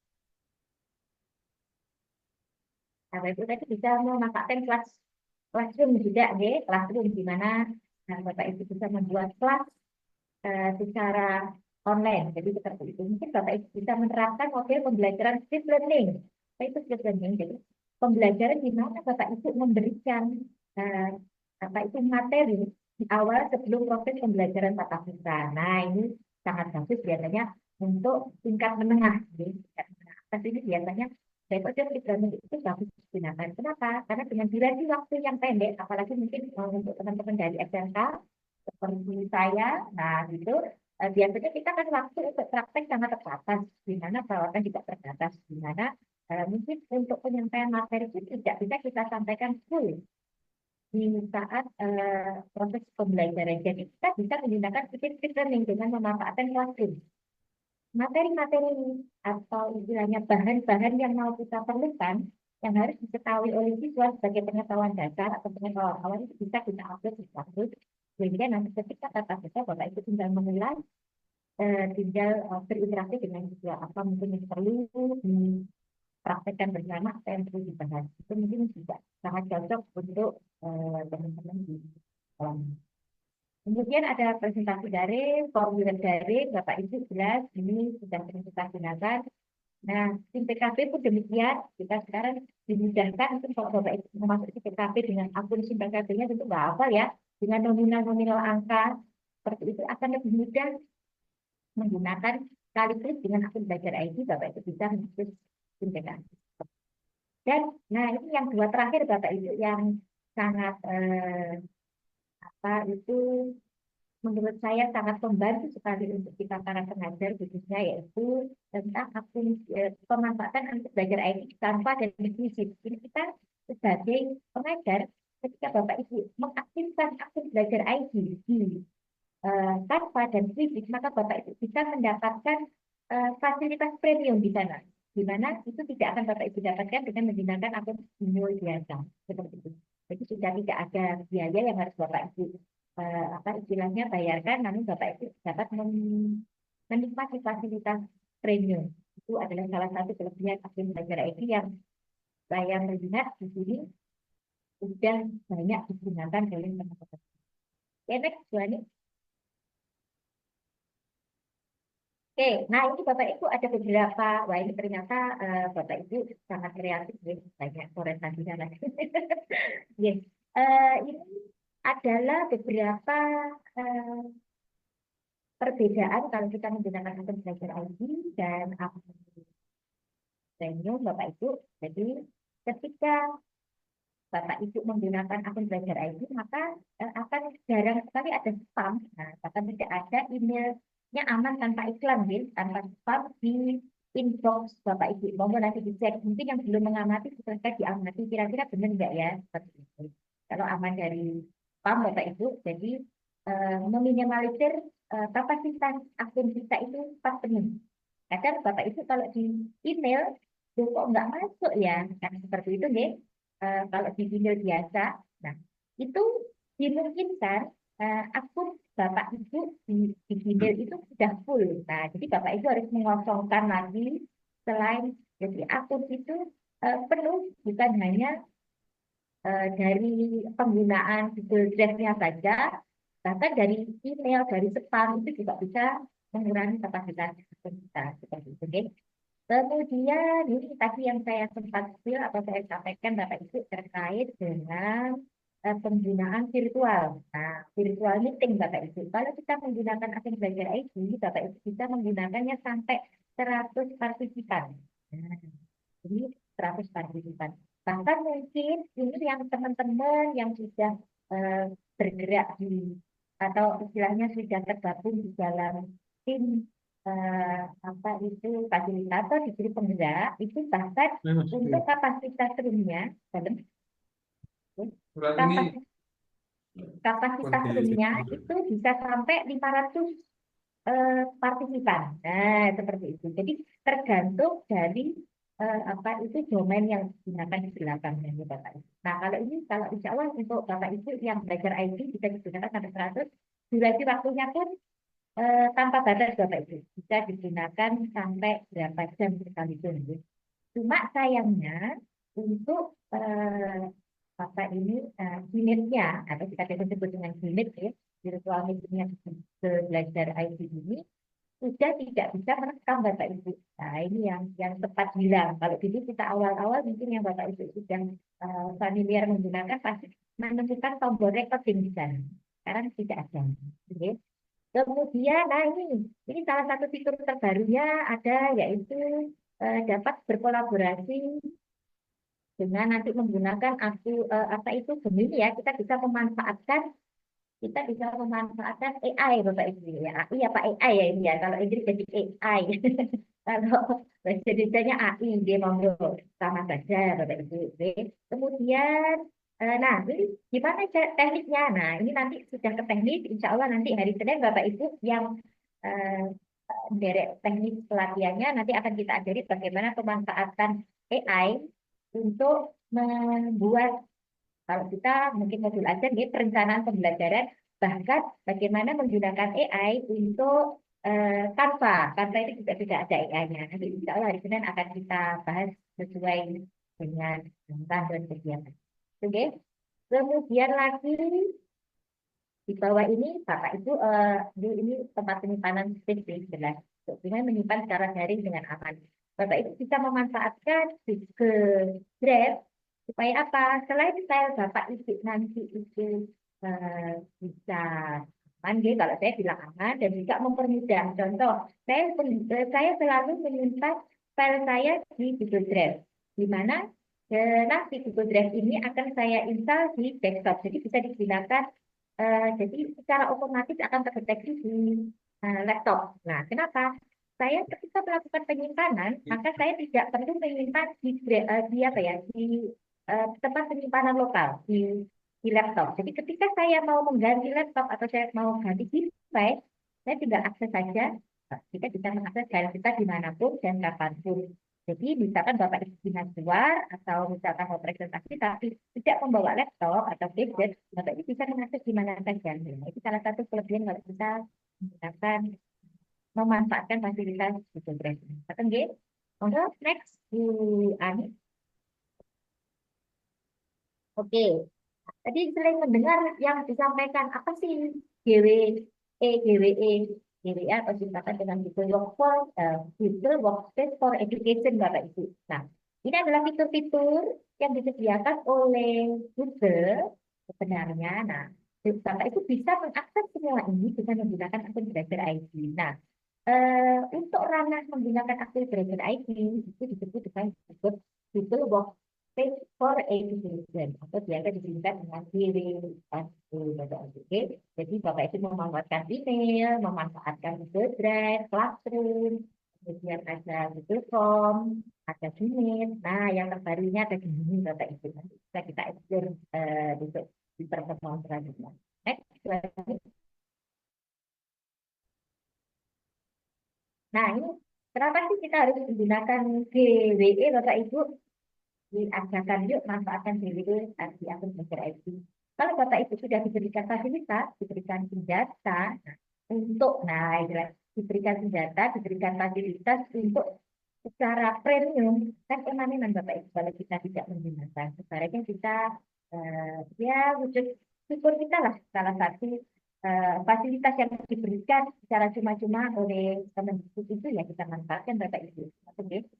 Bapak Ibu tadi bisa memanfaatkan classroom juga, classroom di mana Bapak Ibu bisa membuat kelas secara online. Jadi seperti itu. Mungkin Bapak Ibu bisa menerapkan model pembelajaran split learning. Apa itu split learning? Jadi pembelajaran di mana Bapak Ibu memberikan eh, apa itu materi di awal sebelum proses pembelajaran tatap muka. Nah, ini sangat bagus biasanya untuk tingkat menengah. Jadi, tingkat menengah atas ini biasanya metode split learning itu bagus digunakan. Kenapa? Karena dengan durasi waktu yang pendek, apalagi mungkin untuk teman-teman dari SMK seperti saya, nah gitu biasanya kita kan waktu untuk praktek sangat terbatas, di mana perawatan juga terbatas, di mana mungkin untuk penyampaian materi itu tidak bisa kita sampaikan full di saat proses pembelajaran. Jadi kita bisa menggunakan split learning dengan memanfaatkan classroom. Materi-materi atau istilahnya bahan-bahan yang mau kita perlukan, yang harus diketahui oleh siswa sebagai pengetahuan dasar atau pengetahuan awal itu bisa kita upload di classroom. Sehingga nanti ketika tatap muka Bapak Ibu tinggal menilai, tinggal berinteraksi dengan siswa apa mungkin yang perlu dipraktekkan bersama, apa yang perlu dibahas. Itu mungkin juga sangat cocok untuk teman-teman di sekolah. Kemudian ada presentasi daring, formulir daring, Bapak Ibu jelas ini sudah sering kita gunakan. Nah, tim PKP pun demikian, kita sekarang dimudahkan untuk kalau Bapak Ibu memasuki PKP dengan akun SIM PKP-nya tentu nggak hafal ya, dengan nominal-nominal angka, seperti itu akan lebih mudah menggunakan kali klik dengan akun belajar ID, Bapak Ibu bisa mengakses SIM PKP. Dan, nah ini yang dua terakhir Bapak Ibu yang sangat apa itu menurut saya sangat membantu sekali untuk kita para pengajar khususnya yaitu tentang akun pemanfaatan akun belajar ID tanpa dan eksklusif. Ini kita sebagai pengajar ketika Bapak Ibu mengaktifkan akun belajar ID di tanpa dan eksklusif, maka Bapak Ibu bisa mendapatkan fasilitas premium di sana, di mana itu tidak akan Bapak Ibu dapatkan dengan menggunakan akun email biasa seperti itu. Jadi sudah tidak ada biaya yang harus Bapak Ibu apa istilahnya bayarkan, namun Bapak Ibu dapat menikmati fasilitas premium. Itu adalah salah satu kelebihan akun belajar ID yang saya melihat di sini sudah banyak digunakan oleh teman-teman. Oke, next, Bu Ani. Oke, nah ini Bapak Ibu ada beberapa, wah ini ternyata Bapak Ibu sangat kreatif, ya. Banyak koresannya lagi. Yes. Ini adalah beberapa perbedaan kalau kita menggunakan akun belajar ID dan akun premium Bapak Ibu. Jadi ketika Bapak Ibu menggunakan akun belajar ID, maka akan jarang sekali ada spam. Nah, bahkan tidak ada emailnya aman tanpa iklan, ya, tanpa spam di inbox Bapak Ibu. Mohon nanti dicek. Mungkin yang belum mengamati, silahkan diamati. Kira-kira benar enggak ya? Seperti itu. Kalau aman dari spam Bapak Ibu, jadi meminimalisir kapasitas akun kita itu pas penuh. Kadang Bapak Ibu kalau di email, kok nggak masuk ya? Kan seperti itu, ya. Kalau di email biasa, nah itu dimungkinkan akun Bapak Ibu di email itu sudah full. Nah, jadi Bapak Ibu harus mengosongkan lagi selain jadi akun itu penuh bukan hanya dari penggunaan Google Drive-nya saja, bahkan dari email, dari spam itu juga bisa mengurangi kapasitas akun kita seperti itu. Okay? Kemudian ini tadi yang saya sempat spill atau saya sampaikan Bapak Ibu terkait dengan penggunaan virtual. Nah, virtual meeting Bapak Ibu. Kalau kita menggunakan akun belajar ID, Bapak Ibu bisa menggunakannya sampai 100 partisipan. Nah, ini 100 partisipan. Bahkan mungkin ini yang teman-teman yang sudah bergerak di atau istilahnya sudah tergabung di dalam tim apa itu fasilitator di sini penggerak itu bahkan untuk kapasitas roomnya kapasitas roomnya itu bisa sampai 500 partisipan. Nah, seperti itu. Jadi tergantung dari apa itu domain yang digunakan di belakangnya, Bapak Ibu. Nah, kalau ini kalau insya Allah untuk Bapak Ibu yang belajar IT bisa digunakan sampai 100, durasi waktunya pun tanpa batas Bapak Ibu bisa digunakan sampai berapa jam sekalipun. Cuma sayangnya untuk apa ini unitnya atau kita sebut dengan unit ya virtual meetingnya belajar IT ini sudah tidak bisa merekam Bapak Ibu. Nah, ini yang tepat bilang. Kalau dulu kita awal-awal mungkin yang Bapak Ibu sudah familiar menggunakan pasti menemukan tombol recording di sana. Sekarang tidak ada. Oke. Kemudian, nah ini salah satu fitur terbarunya ada yaitu dapat berkolaborasi dengan nanti menggunakan apa itu Gemini ya, kita bisa memanfaatkan AI Bapak Ibu ya. AI apa AI ya ini ya. Kalau Inggris jadi AI. Kalau bahasa Indonesianya AI dia monggo sama saja Bapak Ibu. Oke. Kemudian nah ini gimana tekniknya? Nah ini nanti sudah ke teknik. Insya Allah nanti hari Senin Bapak Ibu yang eh, derek teknik pelatihannya nanti akan kita ajari bagaimana pemanfaatan AI untuk membuat kalau kita mungkin modul aja nih perencanaan pembelajaran, bahkan bagaimana menggunakan AI untuk Canva. Canva itu juga tidak ada AI-nya. Nanti insya Allah hari Senin akan kita bahas sesuai dengan panduan kegiatan. Oke. Kemudian lagi di bawah ini Bapak Ibu ini tempat penyimpanan space jelas. Dengan menyimpan secara daring dengan aman. Bapak Ibu bisa memanfaatkan ke Drive supaya apa? Selain file Bapak Ibu nanti itu bisa aman, kalau saya bilang aman dan juga mempermudah. Contoh, saya selalu menyimpan file saya di Google Drive, di mana nanti Google Drive ini akan saya install di desktop, jadi bisa digunakan. Jadi secara otomatis akan terdeteksi di laptop. Nah, kenapa? Saya ketika melakukan penyimpanan, maka saya tidak perlu menyimpan di apa ya, di tempat penyimpanan lokal di laptop. Jadi ketika saya mau mengganti laptop atau saya mau ganti device, saya tinggal akses saja. Kita bisa mengakses file kita dimanapun dan kapanpun. Jadi misalkan Bapak Ibu dinas luar atau misalkan mau presentasi tapi tidak membawa laptop atau gadget, Bapak Ibu bisa mengakses di mana saja. Nah, itu salah satu kelebihan kalau kita menggunakan memanfaatkan fasilitas Google Drive. Oke, monggo next Bu Ani. Oke, tadi sering mendengar yang disampaikan apa sih GWE, GWE, GWE atau disingkatan dengan Google Workspace for Education, Bapak Ibu. Nah, ini adalah fitur-fitur yang disediakan oleh Google sebenarnya. Nah, Bapak Ibu bisa mengakses semua ini dengan menggunakan akun Belajar ID. Nah, untuk ranah menggunakan akun Belajar ID itu disebut dengan Google Workspace for Education atau biasa disingkat dengan GWE. Jadi Bapak Ibu memanfaatkan email, memanfaatkan Google Drive, Classroom, kemudian ada Google Form, ada Gmail. Nah, yang terbarunya ada Gemini Bapak Ibu. Nanti bisa kita explore di pertemuan selanjutnya. Next, nah, ini kenapa sih kita harus menggunakan GWE Bapak Ibu? Diajarkan yuk manfaatkan GWE di akun Belajar ID. Kalau Bapak Ibu sudah diberikan fasilitas, diberikan senjata diberikan senjata, diberikan fasilitas untuk secara premium, kan emang Bapak Ibu kalau kita tidak menggunakan. Sebenarnya kita ya wujud syukur kita lah salah satu fasilitas yang diberikan secara cuma-cuma oleh Kemendikbud itu ya kita manfaatkan Bapak Ibu. Oke.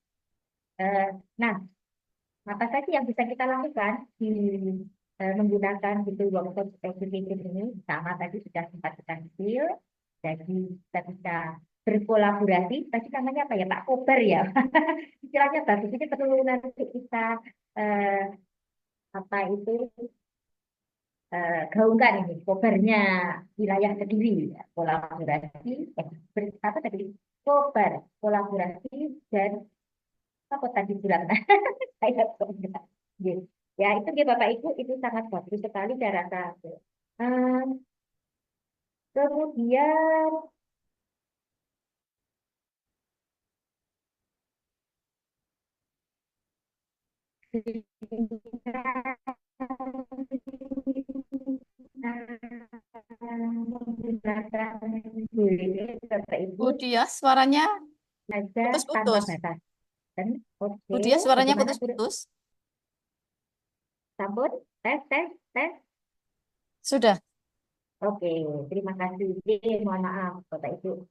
Nah, apa saja yang bisa kita lakukan di menggunakan Google Workspace Education ini? Sama tadi sudah sempat kita review. Jadi kita bisa berkolaborasi. Tadi namanya apa ya Pak Kober ya? Istilahnya bagus. Ini perlu nanti kita apa itu gaungkan ini kopernya wilayah Kediri ya. Kolaborasi apa tadi koper kolaborasi dan apa tadi bilang saya enggak. Ya itu dia Bapak Ibu itu sangat bagus sekali saya rasa. Kemudian menggunakan Bapak Ibu Bu Dia, suaranya saja tanpa putus-putus. batas. Dan oke, Bu Dia, suaranya bagaimana putus-putus. Sambut tes. Sudah. Oke, terima kasih. Mohon maaf Bapak Ibu.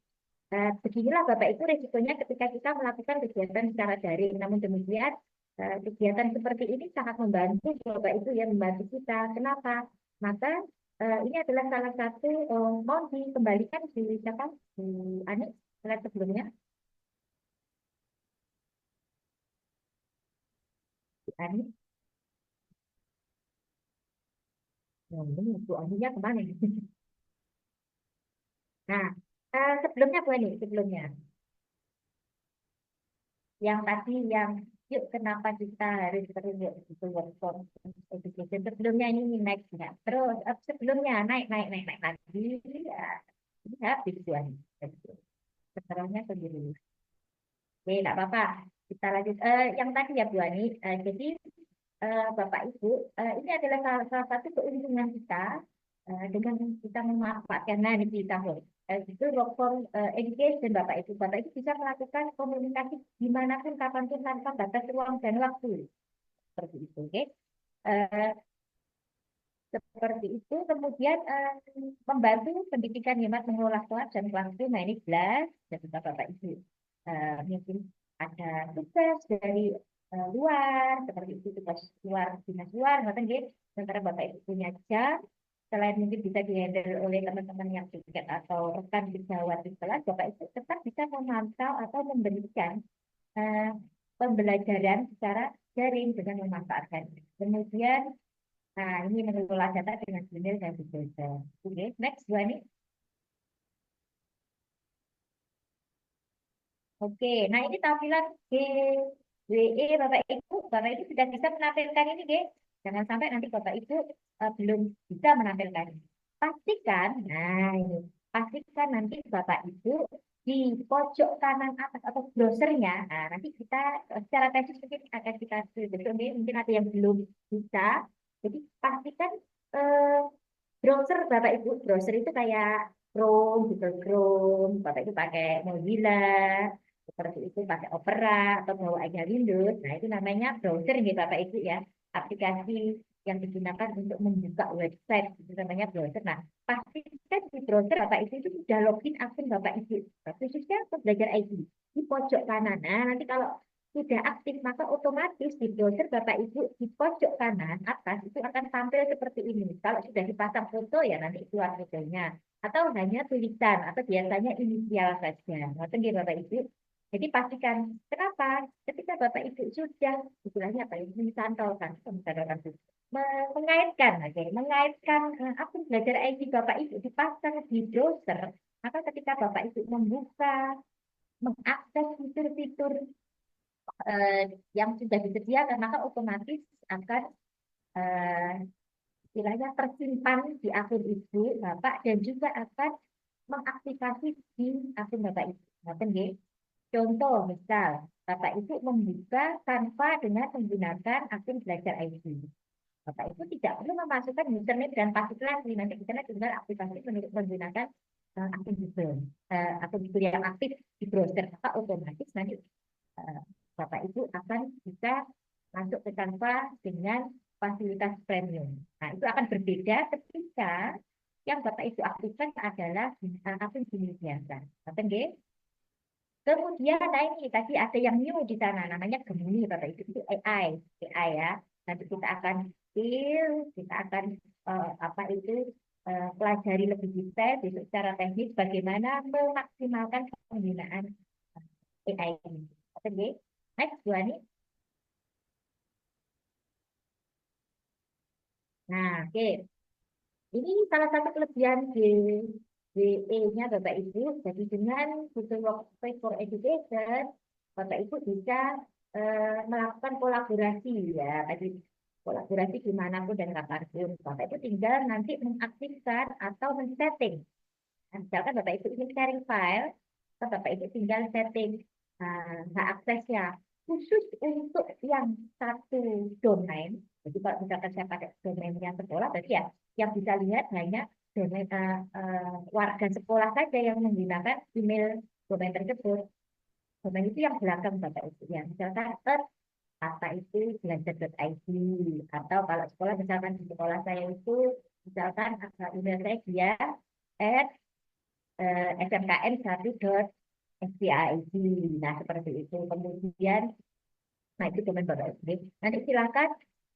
Beginilah Bapak Ibu risikonya ketika kita melakukan kegiatan secara daring. Namun demikian, kegiatan seperti ini sangat membantu Bapak Ibu ya, membantu kita. Kenapa? Maka ini adalah salah satu, mohon dikembalikan di siapa? Di Ani, slide sebelumnya. Di Ani. Oh, ini Bu Aninya kemana? Nah, sebelumnya Bu Ani, sebelumnya. Yang tadi yang yuk kenapa kita harus terus itu work from education sebelumnya ini next ya terus sebelumnya naik naik naik naik lagi ya ini habis tuan setelahnya sendiri. Oke nggak apa-apa kita lanjut yang tadi ya Bu Ani. Jadi Bapak Ibu, ini adalah salah satu keuntungan kita dengan kita memanfaatkan di tahun itu work from education Bapak Ibu. Bapak Ibu bisa melakukan komunikasi dimanapun, kapanpun tanpa batas ruang dan waktu. Seperti itu, oke? Eh, Seperti itu. Kemudian membantu pendidikan hemat mengelola kelas dan classroom. Nah ini jelas, jadi Bapak Ibu mungkin ada tugas dari luar, seperti itu tugas luar, dinas luar, ngoten nggih. Sementara Bapak Ibu punya jam, selain mungkin bisa dihandle oleh teman-teman yang dekat atau rekan sejawat di kelas, Bapak Ibu tetap bisa memantau atau memberikan eh, pembelajaran secara daring dengan memanfaatkan. Kemudian, nah ini mengelola data dengan Gmail dan Google Drive. Oke, next dua nih. Oke, nah ini tampilan GWE Bapak Ibu sudah bisa menampilkan ini, G. Jangan sampai nanti Bapak Ibu belum bisa menampilkan. Pastikan, nah ini, pastikan nanti Bapak Ibu di pojok kanan atas atau browsernya, nah nanti kita secara teknis mungkin akan kita betul mungkin ada yang belum bisa. Jadi pastikan eh, browser Bapak Ibu, browser itu kayak Chrome, Google Chrome, Bapak Ibu pakai Mozilla, seperti itu pakai Opera atau bawaannya Windows. Nah, itu namanya browser nih Bapak Ibu ya. Aplikasi yang digunakan untuk membuka website itu namanya browser. Nah, pastikan di browser Bapak Ibu itu sudah login akun Bapak Ibu. Khususnya untuk belajar IT di pojok kanan. Nah, nanti kalau sudah aktif maka otomatis di browser Bapak Ibu di pojok kanan atas itu akan tampil seperti ini. Kalau sudah dipasang foto ya nanti keluar fotonya atau hanya tulisan atau biasanya inisial saja. Ngoten nggih Bapak Ibu. Jadi pastikan kenapa ketika Bapak Ibu sudah istilahnya apa ya mencantumkan mengaitkan oke, mengaitkan akun belajar IT Bapak Ibu dipasang di browser, maka ketika Bapak Ibu membuka mengakses fitur-fitur yang sudah disediakan maka otomatis akan eh, istilahnya tersimpan di akun Ibu, Bapak dan juga akan mengaktifasi di akun Bapak Ibu. Ngoten nggih. Contoh misal Bapak Ibu membuka tanpa dengan menggunakan akun belajar IT. Bapak Ibu tidak perlu memasukkan username dan password lagi. Nanti di sana tinggal aktifasi menggunakan akun Google, akun Google yang aktif di browser. Maka otomatis nanti eh, Bapak Ibu akan bisa masuk ke Canva dengan fasilitas premium. Nah, itu akan berbeda ketika yang Bapak Ibu aktifkan adalah akun Gmail biasa. Oke, nggih? Kemudian, nah ini tadi ada yang new di sana, namanya Gemini, Bapak Ibu, itu AI ya. Nanti kita akan kita akan apa itu pelajari lebih detail besok secara teknis bagaimana memaksimalkan penggunaan AI ini. Oke, next, Bu Ani. Nah, oke. Ini salah satu kelebihan GWE-nya Bapak Ibu. Jadi dengan Google Workspace for Education, Bapak Ibu bisa melakukan kolaborasi ya. Tadi kolaborasi dimanapun dan kapanpun. Bapak Ibu tinggal nanti mengaktifkan atau men-setting. Nah, misalkan Bapak Ibu ingin sharing file, Bapak Ibu tinggal setting hak aksesnya khusus untuk yang satu domain. Jadi kalau misalkan saya pakai domainnya sekolah, berarti ya yang bisa lihat hanya domain warga sekolah saja yang menggunakan email domain tersebut. Domain itu yang belakang Bapak Ibu ya. Misalkan apa itu belajar.id atau kalau sekolah misalkan di sekolah saya itu misalkan email saya dia smkn1 SPID. Nah, seperti itu. Kemudian, nah itu domain Bapak Ibu. Nanti silakan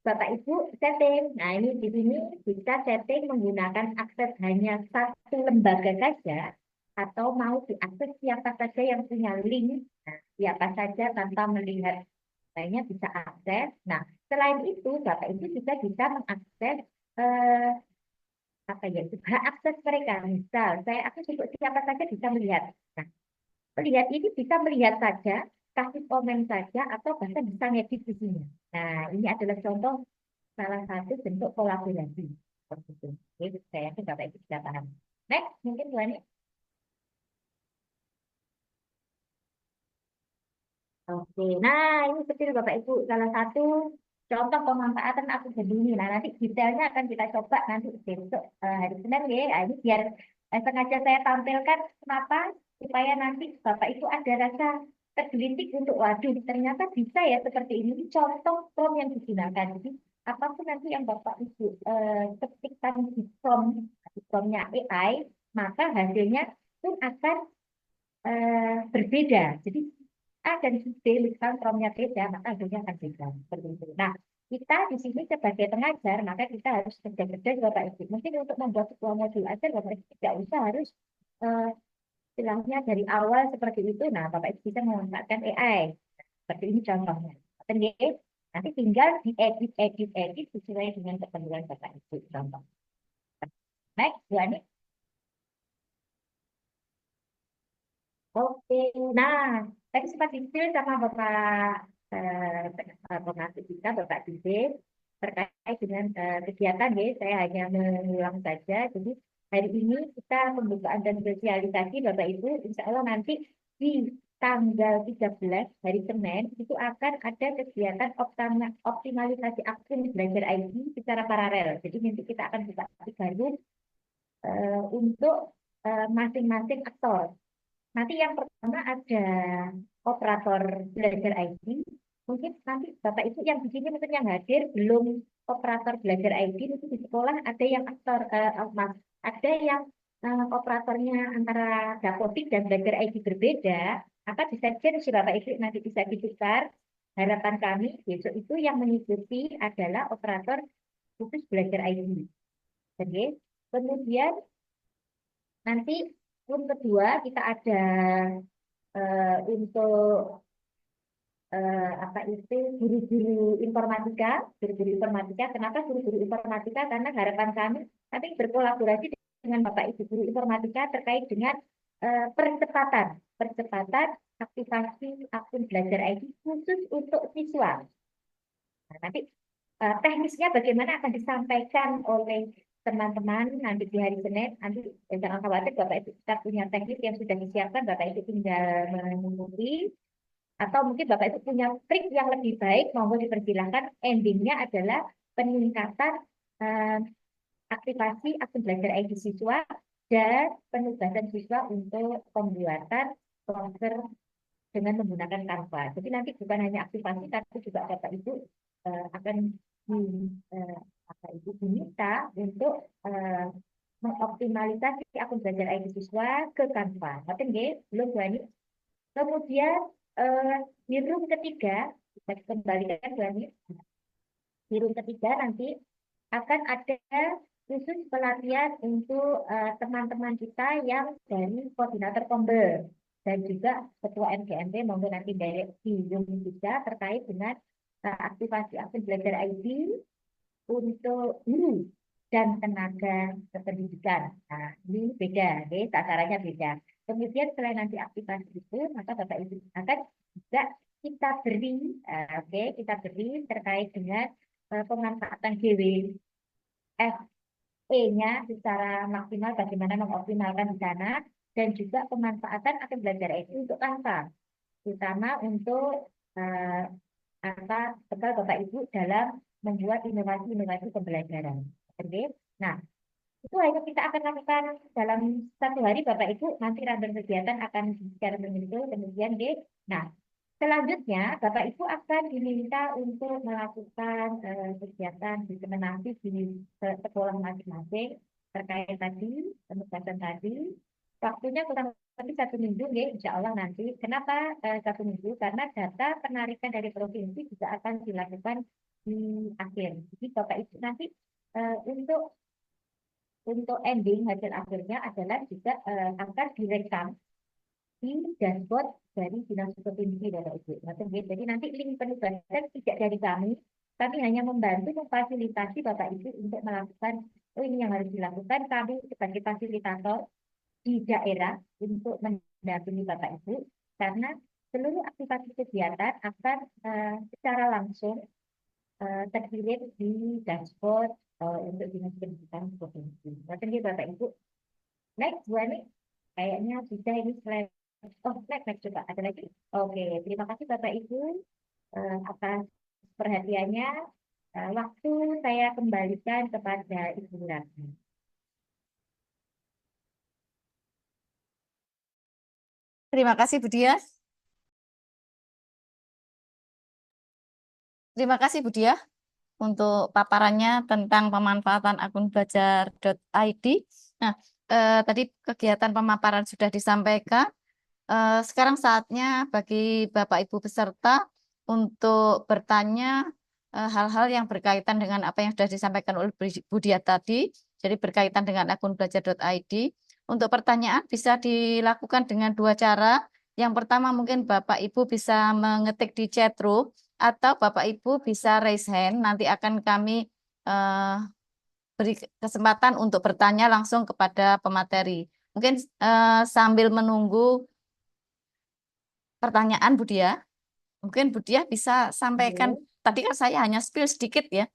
Bapak Ibu setting. Nah, ini di sini bisa setting menggunakan akses hanya satu lembaga saja atau mau diakses siapa saja yang punya link. Nah, siapa saja tanpa melihat lainnya bisa akses. Nah, selain itu Bapak Ibu juga bisa mengakses eh, apa ya itu hak akses mereka. Misal saya akses untuk siapa saja bisa melihat. Nah, melihat ini bisa melihat saja, kasih komen saja, atau bahkan bisa ngedit di sini. Nah, ini adalah contoh salah satu bentuk kolaborasi. Seperti itu. Oke, saya yakin Bapak Ibu sudah paham. Next, mungkin Bu Ani. Oke, nah ini kecil Bapak Ibu salah satu contoh pemanfaatan akun ini. Nah, nanti detailnya akan kita coba nanti besok hari Senin ya. Nah, ini biar sengaja saya tampilkan kenapa supaya nanti Bapak Ibu ada rasa tergelitik untuk waduh ternyata bisa ya seperti ini. Ini contoh prompt yang digunakan. Jadi apapun nanti yang Bapak Ibu ketikkan di promptnya AI, maka hasilnya pun akan berbeda. Jadi A dan B misalkan promnya beda, maka hasilnya akan beda. Seperti itu. Nah, kita di sini sebagai pengajar, maka kita harus kerja-kerja Bapak Ibu. Mungkin untuk membuat sebuah modul ajar, Bapak Ibu tidak usah harus eh, istilahnya dari awal seperti itu. Nah, Bapak Ibu bisa memanfaatkan AI. Seperti ini contohnya. Oke, nanti tinggal diedit sesuai dengan keperluan Bapak Ibu. Contoh. Next, Bu Ani. Oke, nah tadi sempat detail sama Bapak pengasih kita, Bapak Dide, terkait dengan kegiatan ya, saya hanya mengulang saja. Jadi hari ini kita pembukaan dan sosialisasi Bapak Ibu, insya Allah nanti di tanggal 13 hari Senin itu akan ada kegiatan optimalisasi akun belajar IT secara paralel. Jadi nanti kita akan buka baru untuk masing-masing aktor. Nanti yang pertama ada operator belajar IT. Mungkin nanti Bapak Ibu yang di sini mungkin yang hadir belum operator belajar IT, itu di sekolah ada yang aktor, ada yang operatornya antara Dapodik dan belajar IT berbeda. Maka bisa si Bapak Ibu nanti bisa ditukar. Harapan kami besok itu yang mengikuti adalah operator khusus belajar IT. Oke. Kemudian nanti pun kedua kita ada untuk apa itu guru-guru informatika. Kenapa guru-guru informatika? Karena harapan kami nanti berkolaborasi dengan Bapak Ibu guru informatika terkait dengan percepatan aktivasi akun belajar IT khusus untuk siswa. Nah, nanti teknisnya bagaimana akan disampaikan oleh teman-teman nanti di hari Senin. Nanti jangan khawatir Bapak Ibu kita punya teknik yang sudah disiapkan, Bapak Ibu tinggal mengikuti. Atau mungkin Bapak Ibu punya trik yang lebih baik, monggo dipersilahkan. Endingnya adalah peningkatan aktivasi akun belajar IT siswa dan penugasan siswa untuk pembuatan poster dengan menggunakan Canva. Jadi nanti bukan hanya aktivasi, tapi juga Bapak Ibu akan diminta untuk mengoptimalisasi akun belajar IT siswa ke Canva. Nanti belum banyak. Kemudian di room ketiga, kita kembalikan banyak. Di room ketiga nanti akan ada khusus pelatihan untuk teman-teman kita yang dari koordinator Komber dan juga ketua MGMP monggo nanti direct di Zoom juga terkait dengan aktivasi akun belajar ID untuk guru dan tenaga kependidikan. Nah, ini beda, okay? Sasarannya beda. Kemudian selain nanti aktivasi itu, maka Bapak Ibu akan juga kita beri, kita beri terkait dengan pemanfaatan GWFE-nya secara maksimal, bagaimana mengoptimalkan di sana, dan juga pemanfaatan akan belajar itu untuk Canva, terutama untuk bekal Bapak Ibu dalam membuat inovasi-inovasi pembelajaran. Oke. Nah, itu hanya kita akan lakukan dalam satu hari Bapak Ibu, nanti random kegiatan akan secara menyentuh, kemudian nah, selanjutnya Bapak Ibu akan diminta untuk melakukan kegiatan diseminasi di sekolah masing-masing terkait tadi, penugasan tadi, Waktunya kurang lebih 1 minggu, ya, insya Allah nanti. Kenapa 1 minggu? Karena data penarikan dari provinsi juga akan dilakukan di akhir. Jadi Bapak Ibu nanti untuk ending hasil akhirnya adalah juga akan direkam di dashboard dari dinas provinsi Bapak Ibu. Jadi nanti link penugasan tidak dari kami hanya membantu memfasilitasi Bapak Ibu untuk melakukan, oh ini yang harus dilakukan, kami sebagai fasilitator di daerah untuk mendampingi Bapak Ibu, karena seluruh aktivitas kegiatan akan secara langsung terkirim di dashboard untuk dinas pendidikan provinsi. Nanti Bapak Ibu, next Bu Ani, kayaknya bisa ini slide. Oh, next coba ada lagi. Oke, terima kasih Bapak Ibu atas perhatiannya. Waktu saya kembalikan kepada Ibu Ratna. Terima kasih Bu Dia. Terima kasih Bu Dia untuk paparannya tentang pemanfaatan akun belajar.id. Nah, tadi kegiatan pemaparan sudah disampaikan. Sekarang saatnya bagi Bapak Ibu peserta untuk bertanya hal-hal yang berkaitan dengan apa yang sudah disampaikan oleh Bu Dia tadi. Jadi berkaitan dengan akun belajar.id. Untuk pertanyaan bisa dilakukan dengan 2 cara. Yang pertama mungkin Bapak Ibu bisa mengetik di chat room atau Bapak Ibu bisa raise hand. Nanti akan kami beri kesempatan untuk bertanya langsung kepada pemateri. Mungkin sambil menunggu pertanyaan Bu Dia, mungkin Bu Dia bisa sampaikan, tadi kan saya hanya spill sedikit ya,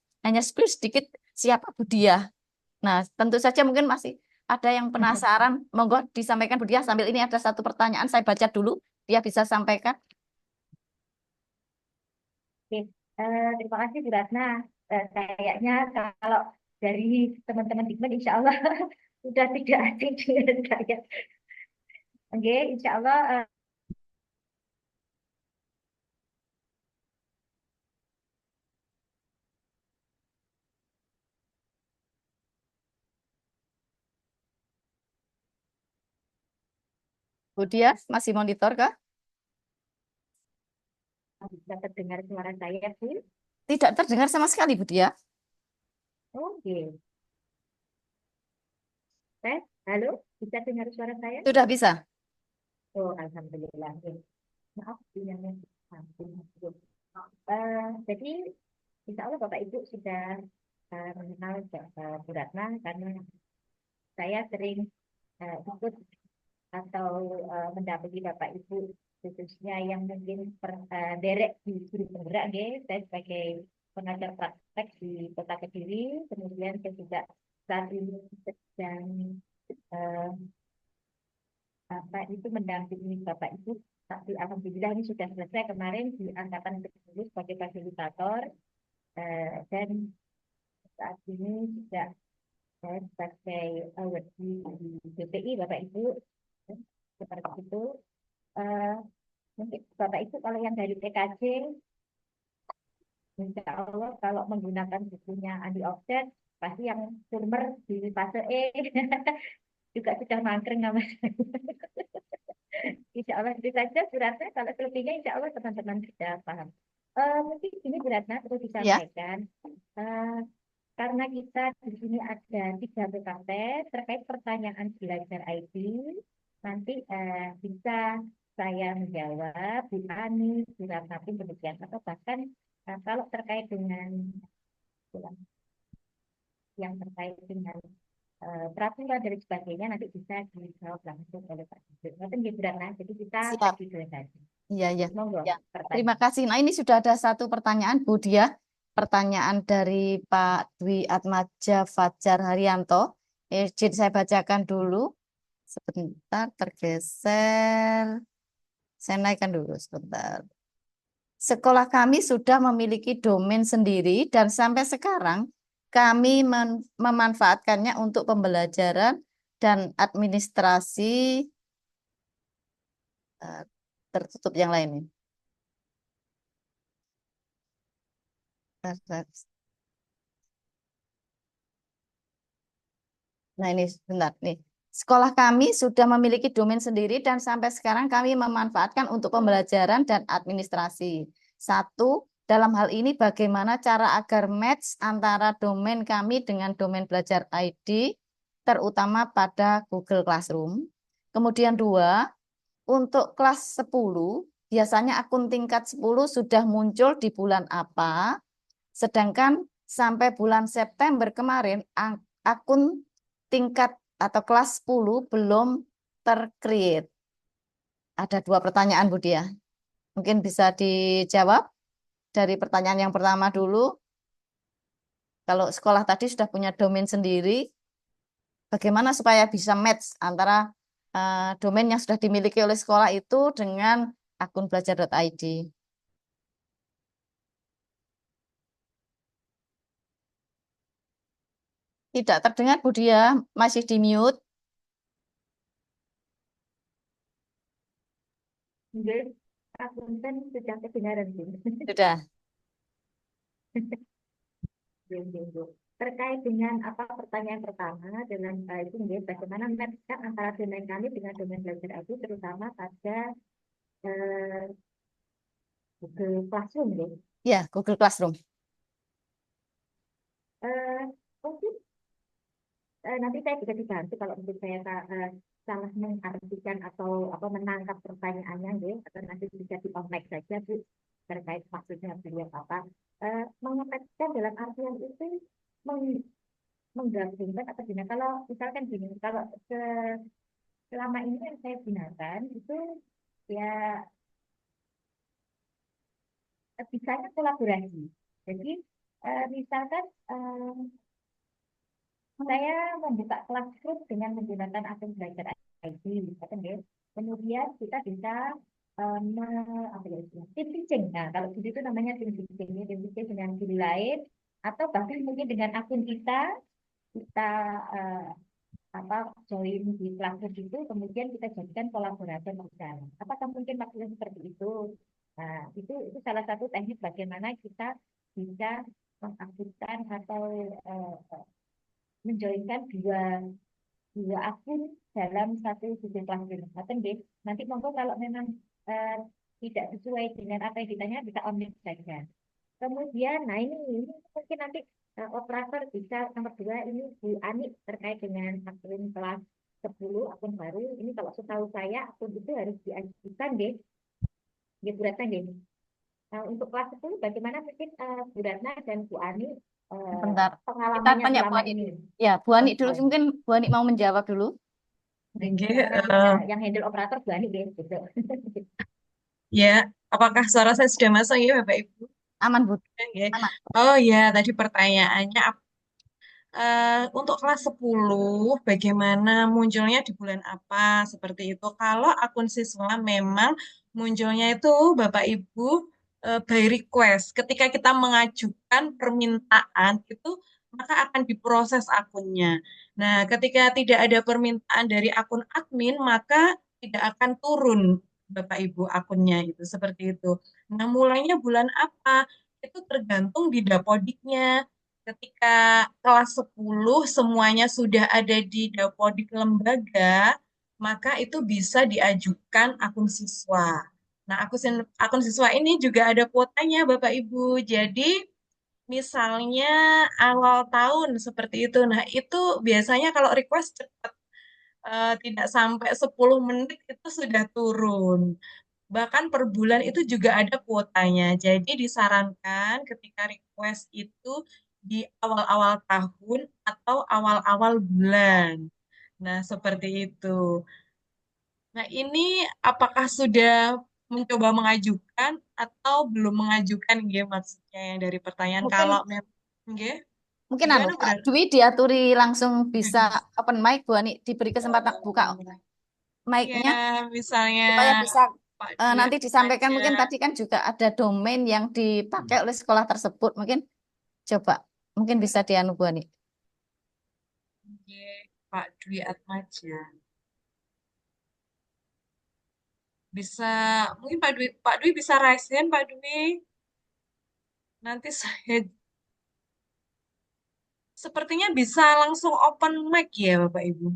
siapa Bu Dia. Nah, tentu saja mungkin masih ada yang penasaran, monggo disampaikan Bu Dia. Sambil ini ada satu pertanyaan, saya baca dulu, dia bisa sampaikan. Oke, terima kasih Bu Ratna. Kayaknya kalau dari teman-teman Dikmen, insya Allah sudah tidak asing dengan saya. Oke, insya Allah Bu Dia masih monitor kah? bisa terdengar suara saya, Bu. Tidak terdengar sama sekali Bu Dia. Oke. Halo, bisa dengar suara saya? Sudah bisa. Oh, alhamdulillah. Oke. Maaf, sinyalnya mati. Jadi, insya Allah Bapak Ibu sudah mengenal Bu Ratna karena saya sering ikut atau mendampingi Bapak Ibu khususnya yang mungkin derek di guru penggerak, saya sebagai pengajar praktek di Kota Kediri, kemudian saya juga saat ini sedang apa itu mendampingi Bapak Ibu. Tapi alhamdulillah ini sudah selesai kemarin di angkatan ke-10 sebagai fasilitator, dan saat ini juga saya sebagai award di BPI Bapak Ibu, seperti itu. Mungkin Bapak Ibu kalau yang dari TKJ, insya Allah kalau menggunakan bukunya Andi Offset, pasti yang Surmer di fase E juga sudah mangkring nama saya. Insya Allah itu saja suratnya, kalau selebihnya insya Allah teman-teman sudah paham. Mungkin ini beratnya perlu Ya. disampaikan. Karena kita di sini ada 3 PKT terkait pertanyaan belajar ID, nanti bisa saya menjawab, Bu Ani, Bu Ratna pun demikian, atau bahkan kalau terkait dengan yang terkait dengan peraturan dan sebagainya nanti bisa dijawab langsung oleh Pak Dirjen. Nanti gitu Ratna, jadi kita Siap. bagi 2 saja. Iya, iya. Monggo, Ya. pertanyaan. Terima kasih. Nah, ini sudah ada satu pertanyaan, Bu Dia. Pertanyaan dari Pak Dwi Atmaja Fajar Haryanto. Jadi saya bacakan dulu. Sebentar, tergeser. Saya naikkan dulu sebentar. Sekolah kami sudah memiliki domain sendiri dan sampai sekarang kami memanfaatkannya untuk pembelajaran dan administrasi tertutup yang lainnya. Nah ini sebentar nih. Sekolah kami sudah memiliki domain sendiri dan sampai sekarang kami memanfaatkan untuk pembelajaran dan administrasi. Satu, dalam hal ini bagaimana cara agar match antara domain kami dengan domain belajar ID, terutama pada Google Classroom. Kemudian dua, untuk kelas 10, biasanya akun tingkat 10 sudah muncul di bulan apa, sedangkan sampai bulan September kemarin akun tingkat atau kelas 10 belum tercreate. Ada dua pertanyaan, Bu Dia. Mungkin bisa dijawab dari pertanyaan yang pertama dulu. Kalau sekolah tadi sudah punya domain sendiri, bagaimana supaya bisa match antara domain yang sudah dimiliki oleh sekolah itu dengan akun belajar.id? Tidak terdengar, Bu Dia, masih di mute. Nggih, Punten sudah kedengaran, Bu. Sudah. Nggih, nggih, Bu. Terkait dengan apa pertanyaan pertama dengan itu nggih, bagaimana match-kan antara domain kami dengan domain belajar aku terutama pada eh, Google Classroom nggih. Ya, Google Classroom. Eh, Mungkin nanti saya bisa dibantu kalau mungkin saya salah mengartikan atau apa menangkap pertanyaannya nggih, atau nanti bisa di-connect saja Bu terkait maksudnya beliau apa. Mengetekkan dalam artian itu meng- menggabungkan atau gimana? Kalau misalkan gini, kalau selama ini yang saya gunakan itu ya bisanya kolaborasi. Jadi misalkan saya membuka kelas grup dengan menggunakan akun belajar ID, misalkan ya. Kemudian kita bisa apa ya, tim pitching. Nah, kalau di situ namanya tim pitching, ya, tim pitching dengan guru lain, atau bahkan mungkin dengan akun kita eh, apa join di kelas grup itu, kemudian kita jadikan kolaborator bersama. Apakah mungkin maksudnya seperti itu? Nah, itu salah satu teknik bagaimana kita bisa mengaktifkan atau menjoinkan dua dua akun dalam satu Google Classroom. Nanti monggo kalau memang eh, tidak sesuai dengan apa yang ditanya bisa omit saja. Kemudian, nah ini mungkin nanti operator bisa nomor dua ini Bu Ani terkait dengan akun kelas 10 akun baru. Ini kalau setahu saya akun itu harus diajukan deh, ya Bu Ratna deh. Nah, untuk kelas 10 bagaimana mungkin Bu Ratna dan Bu Ani Bentar. Kita pengalamannya tanya Bu selama Ani ini? dulu. Ya, Bu Ani dulu. Mungkin Bu Ani mau menjawab dulu. Nggih, Yang handle operator Bu Ani deh, gitu. ya, apakah suara saya sudah masuk ya Bapak Ibu? Aman, Bu. Nggih. Aman. Oh ya, tadi pertanyaannya untuk kelas 10 bagaimana munculnya di bulan apa seperti itu. Kalau akun siswa memang munculnya itu Bapak Ibu by request. Ketika kita mengajukan permintaan itu maka akan diproses akunnya. Nah, ketika tidak ada permintaan dari akun admin maka tidak akan turun Bapak Ibu akunnya itu seperti itu. Nah, mulainya bulan apa? Itu tergantung di Dapodiknya. Ketika kelas 10 semuanya sudah ada di Dapodik lembaga, maka itu bisa diajukan akun siswa. Nah, akun siswa ini juga ada kuotanya, Bapak Ibu. Jadi, misalnya awal tahun seperti itu. Nah, itu biasanya kalau request cepat, tidak sampai 10 menit itu sudah turun. Bahkan per bulan itu juga ada kuotanya. Jadi disarankan ketika request itu di awal-awal tahun atau awal-awal bulan. Nah, seperti itu. Nah, ini apakah sudah mencoba mengajukan atau belum mengajukan gitu maksudnya yang dari pertanyaan kalau Mungkin memang nggih, mungkin gimana Pak berarti? Dwi diaturi langsung bisa open mic, Bu Ani, diberi kesempatan buka Ya, mic-nya misalnya supaya bisa Pak Dwi nanti disampaikan. aja. Mungkin tadi kan juga ada domain yang dipakai oleh sekolah tersebut. Mungkin coba mungkin bisa dianu, Bu Ani. Nggih, Pak Dwi Atmaja. Bisa, mungkin Pak Dwi bisa raise hand, Pak Dwi. Nanti saya sepertinya bisa langsung open mic ya, Bapak Ibu.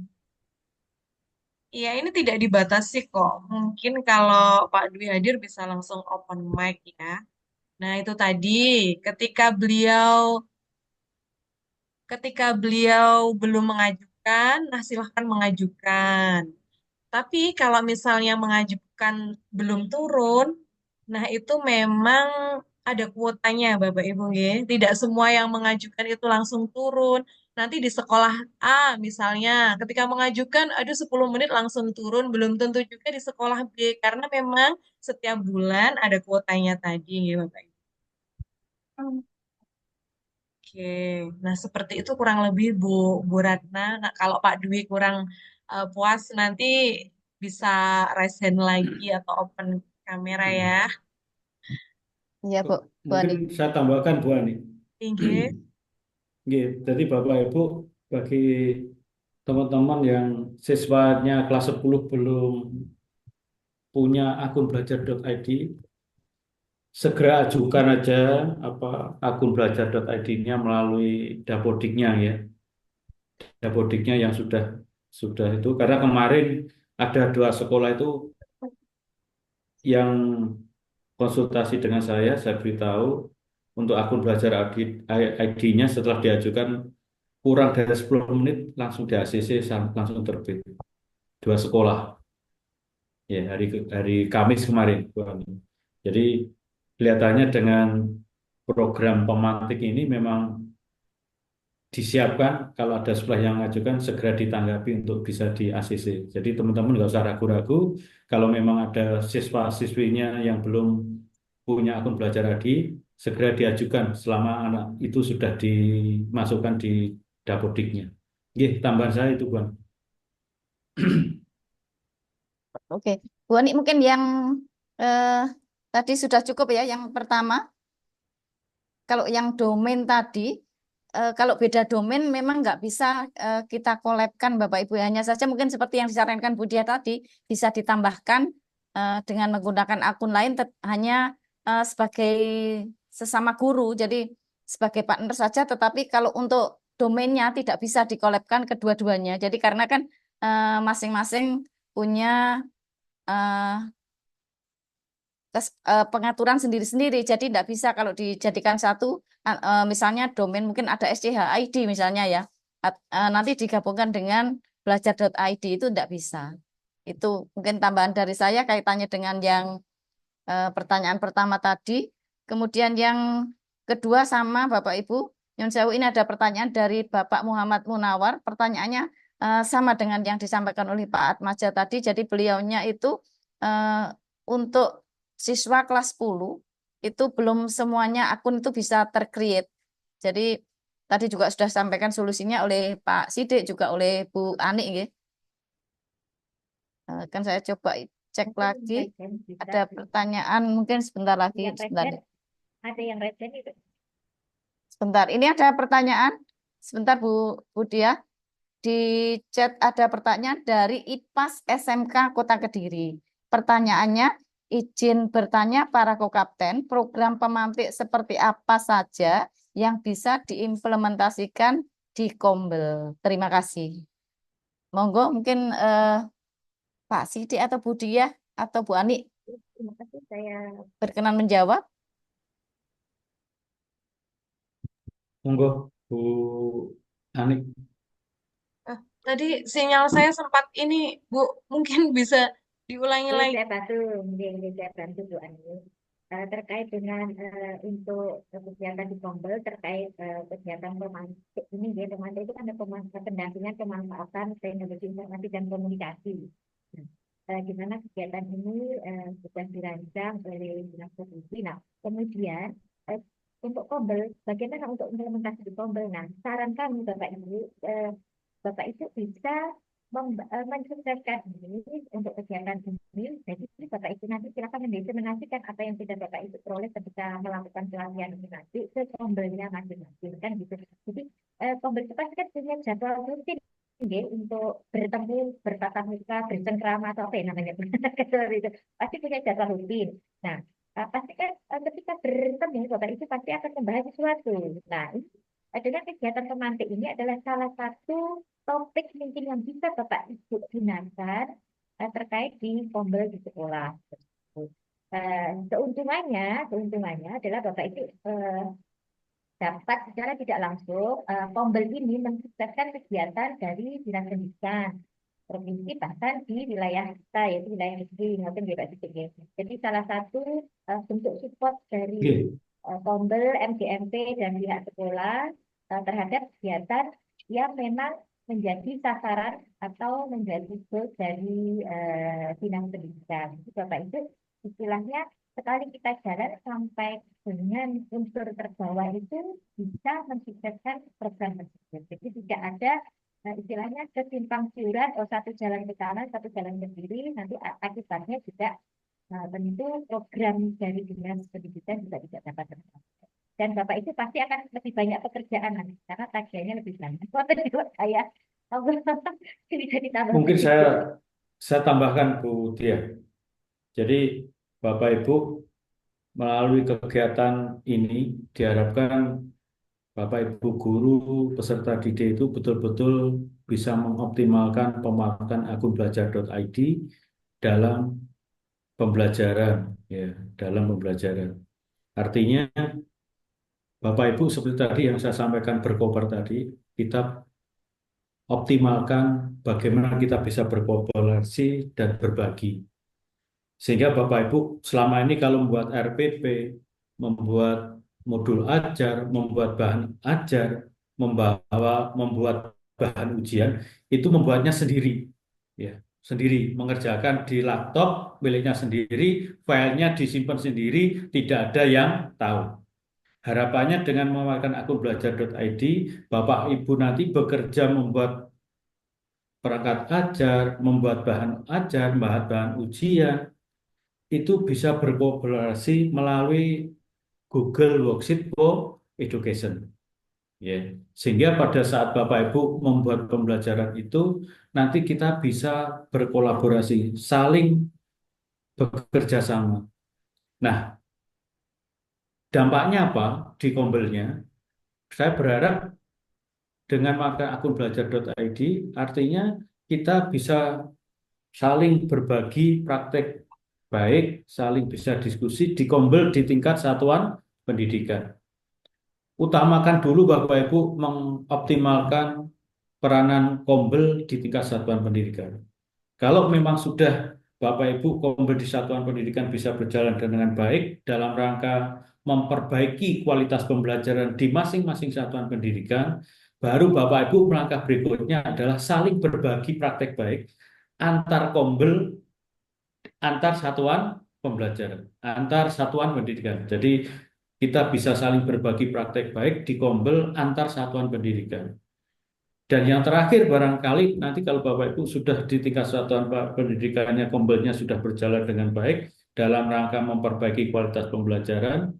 Iya, ini tidak dibatasi kok. Mungkin kalau Pak Dwi hadir bisa langsung open mic ya. Nah, itu tadi ketika beliau ketika beliau belum mengajukan, nah silahkan mengajukan. Tapi kalau misalnya mengajukan belum turun, nah itu memang ada kuotanya Bapak Ibu ya. Tidak semua yang mengajukan itu langsung turun. Nanti di sekolah A misalnya ketika mengajukan ada 10 menit langsung turun, belum tentu juga di sekolah B karena memang setiap bulan ada kuotanya tadi ya Bapak Ibu. Oke, nah seperti itu kurang lebih Bu Ratna. Nah, kalau Pak Dwi kurang puas nanti bisa raise hand lagi atau open kamera ya. Iya, Bu Ani. Mungkin saya tambahkan Bu Ani. Tinggi. Nggih, jadi Bapak Ibu bagi teman-teman yang siswanya kelas 10 belum punya akun belajar.id, segera ajukan aja apa akun belajar.id-nya melalui Dapodiknya ya. Dapodiknya yang sudah itu karena kemarin ada 2 sekolah itu yang konsultasi dengan saya beritahu untuk akun belajar ID-nya setelah diajukan kurang dari 10 menit langsung di ACC langsung terbit 2 sekolah ya hari Kamis kemarin. Jadi kelihatannya dengan program pemantik ini memang disiapkan kalau ada sekolah yang mengajukan segera ditanggapi untuk bisa di ACC. Jadi teman-teman nggak usah ragu-ragu kalau memang ada siswa-siswinya yang belum punya akun belajar lagi, segera diajukan selama anak itu sudah dimasukkan di Dapodiknya. Tambahan saya itu, Bang. Oke, Bu Ani mungkin yang eh, tadi sudah cukup ya. Yang pertama, kalau yang domain tadi, kalau beda domain memang nggak bisa kita collab-kan Bapak Ibu. Hanya saja mungkin seperti yang disarankan Bu Dia tadi, bisa ditambahkan dengan menggunakan akun lain, hanya sebagai sesama guru, jadi sebagai partner saja. Tetapi kalau untuk domainnya tidak bisa di-collab-kan kedua-duanya. Jadi karena kan masing-masing punya eh, pengaturan sendiri-sendiri. Jadi tidak bisa kalau dijadikan satu, misalnya domain mungkin ada SCHID misalnya ya, nanti digabungkan dengan belajar.id itu tidak bisa. Itu mungkin tambahan dari saya kaitannya dengan yang pertanyaan pertama tadi. Kemudian yang kedua sama Bapak Ibu, Nyun Sewu, ini ada pertanyaan dari Bapak Muhammad Munawar. Pertanyaannya sama dengan yang disampaikan oleh Pak Atmaja tadi. Jadi beliaunya itu untuk siswa kelas 10 itu belum semuanya akun itu bisa tercreate. Jadi tadi juga sudah sampaikan solusinya oleh Pak Sidik juga oleh Bu Ani ya. Kan saya coba cek lagi. Ada pertanyaan mungkin sebentar lagi. Yang Sebentar. resen, ada yang resen itu. Sebentar. Ini ada pertanyaan. Sebentar Bu Dia. Di chat ada pertanyaan dari IPAS SMK Kota Kediri. Pertanyaannya, izin bertanya para kokapten, program pemantik seperti apa saja yang bisa diimplementasikan di Kombel? Terima kasih. Monggo mungkin Pak Sidi atau Bu Dia atau Bu Ani Terima kasih, saya berkenan menjawab. Monggo, Bu Anik. Tadi sinyal saya sempat ini Bu, mungkin bisa diulangi Oke, lagi. saya bantu, mungkin saya bantu Bu Ani. Terkait dengan untuk kegiatan di Kombel terkait kegiatan pemantik ini ya, pemantik itu kan ada pendampingan pemanfaatan teknologi informasi dan komunikasi. Nah, gimana kegiatan ini sudah dirancang oleh Dinas Komunikasi. Nah, kemudian untuk Kombel, bagaimana untuk implementasi di Kombel? Nah, saran kami Bapak Ibu, Bapak itu bisa mensukseskan ini untuk kegiatan ini. Jadi Bapak Ibu nanti silakan mendeterminasikan apa yang sudah Bapak Ibu peroleh ketika melakukan pelatihan ini nanti ke Kombelnya masing-masing kan gitu. Jadi Kombel itu pasti kan punya jadwal rutin ya, untuk bertemu, bertatap muka, bercengkrama atau apa ya namanya itu pasti punya jadwal rutin. Nah, pasti kan ketika bertemu Bapak Ibu pasti akan membahas sesuatu. Nah, ini adalah kegiatan pemantik ini adalah salah satu topik mungkin yang bisa Bapak Ibu gunakan terkait di Kombel di sekolah. Keuntungannya adalah Bapak itu dapat secara tidak langsung Kombel ini mensukseskan kegiatan dari Dinas Pendidikan provinsi bahkan di wilayah kita yaitu wilayah negeri maupun di Pak Titik ya. Jadi salah satu bentuk support dari Oke. Kombel, MGMP dan pihak sekolah terhadap kegiatan yang memang menjadi sasaran atau menjadi goal dari Dinas Pendidikan. Jadi Bapak itu istilahnya sekali kita jalan sampai dengan unsur terbawah itu bisa mensukseskan program tersebut. Jadi tidak ada istilahnya kesimpang siuran, oh satu jalan ke kanan, satu jalan ke kiri, nanti akibatnya juga tentu program dari Dinas Pendidikan juga tidak dapat tercapai. Dan Bapak itu pasti akan lebih banyak pekerjaan nanti, karena tagihannya lebih banyak. Waktu itu saya, ini jadi tambah Mungkin sedikit. saya tambahkan Bu Tia. Jadi Bapak Ibu melalui kegiatan ini diharapkan Bapak Ibu guru peserta didik itu betul-betul bisa mengoptimalkan pemanfaatan akun belajar.id dalam pembelajaran, ya, dalam pembelajaran. Artinya Bapak Ibu seperti tadi yang saya sampaikan berkobar tadi, kita optimalkan bagaimana kita bisa berkolaborasi dan berbagi. Sehingga Bapak Ibu selama ini kalau membuat RPP, membuat modul ajar, membuat bahan ajar, membuat bahan ujian, itu membuatnya sendiri, ya, sendiri, mengerjakan di laptop miliknya sendiri, filenya disimpan sendiri, tidak ada yang tahu. Harapannya dengan memakai akun belajar.id, Bapak Ibu nanti bekerja membuat perangkat ajar, membuat bahan ajar, bahan ujian, itu bisa berkolaborasi melalui Google Worksheet for Education. Ya. Sehingga pada saat Bapak Ibu membuat pembelajaran itu, nanti kita bisa berkolaborasi, saling bekerja sama. Nah, dampaknya apa di Kombelnya? Saya berharap dengan memakai akun belajar.id, artinya kita bisa saling berbagi praktek baik, saling bisa diskusi di Kombel di tingkat satuan pendidikan. Utamakan dulu Bapak Ibu mengoptimalkan peranan Kombel di tingkat satuan pendidikan. Kalau memang sudah Bapak Ibu Kombel di satuan pendidikan bisa berjalan dengan baik dalam rangka memperbaiki kualitas pembelajaran di masing-masing satuan pendidikan, baru Bapak Ibu melangkah berikutnya adalah saling berbagi praktek baik antar Kombel, antar satuan pembelajaran, antar satuan pendidikan. Jadi kita bisa saling berbagi praktek baik di Kombel antar satuan pendidikan. Dan yang terakhir barangkali nanti kalau Bapak Ibu sudah di tingkat satuan pendidikannya, Kombelnya sudah berjalan dengan baik dalam rangka memperbaiki kualitas pembelajaran,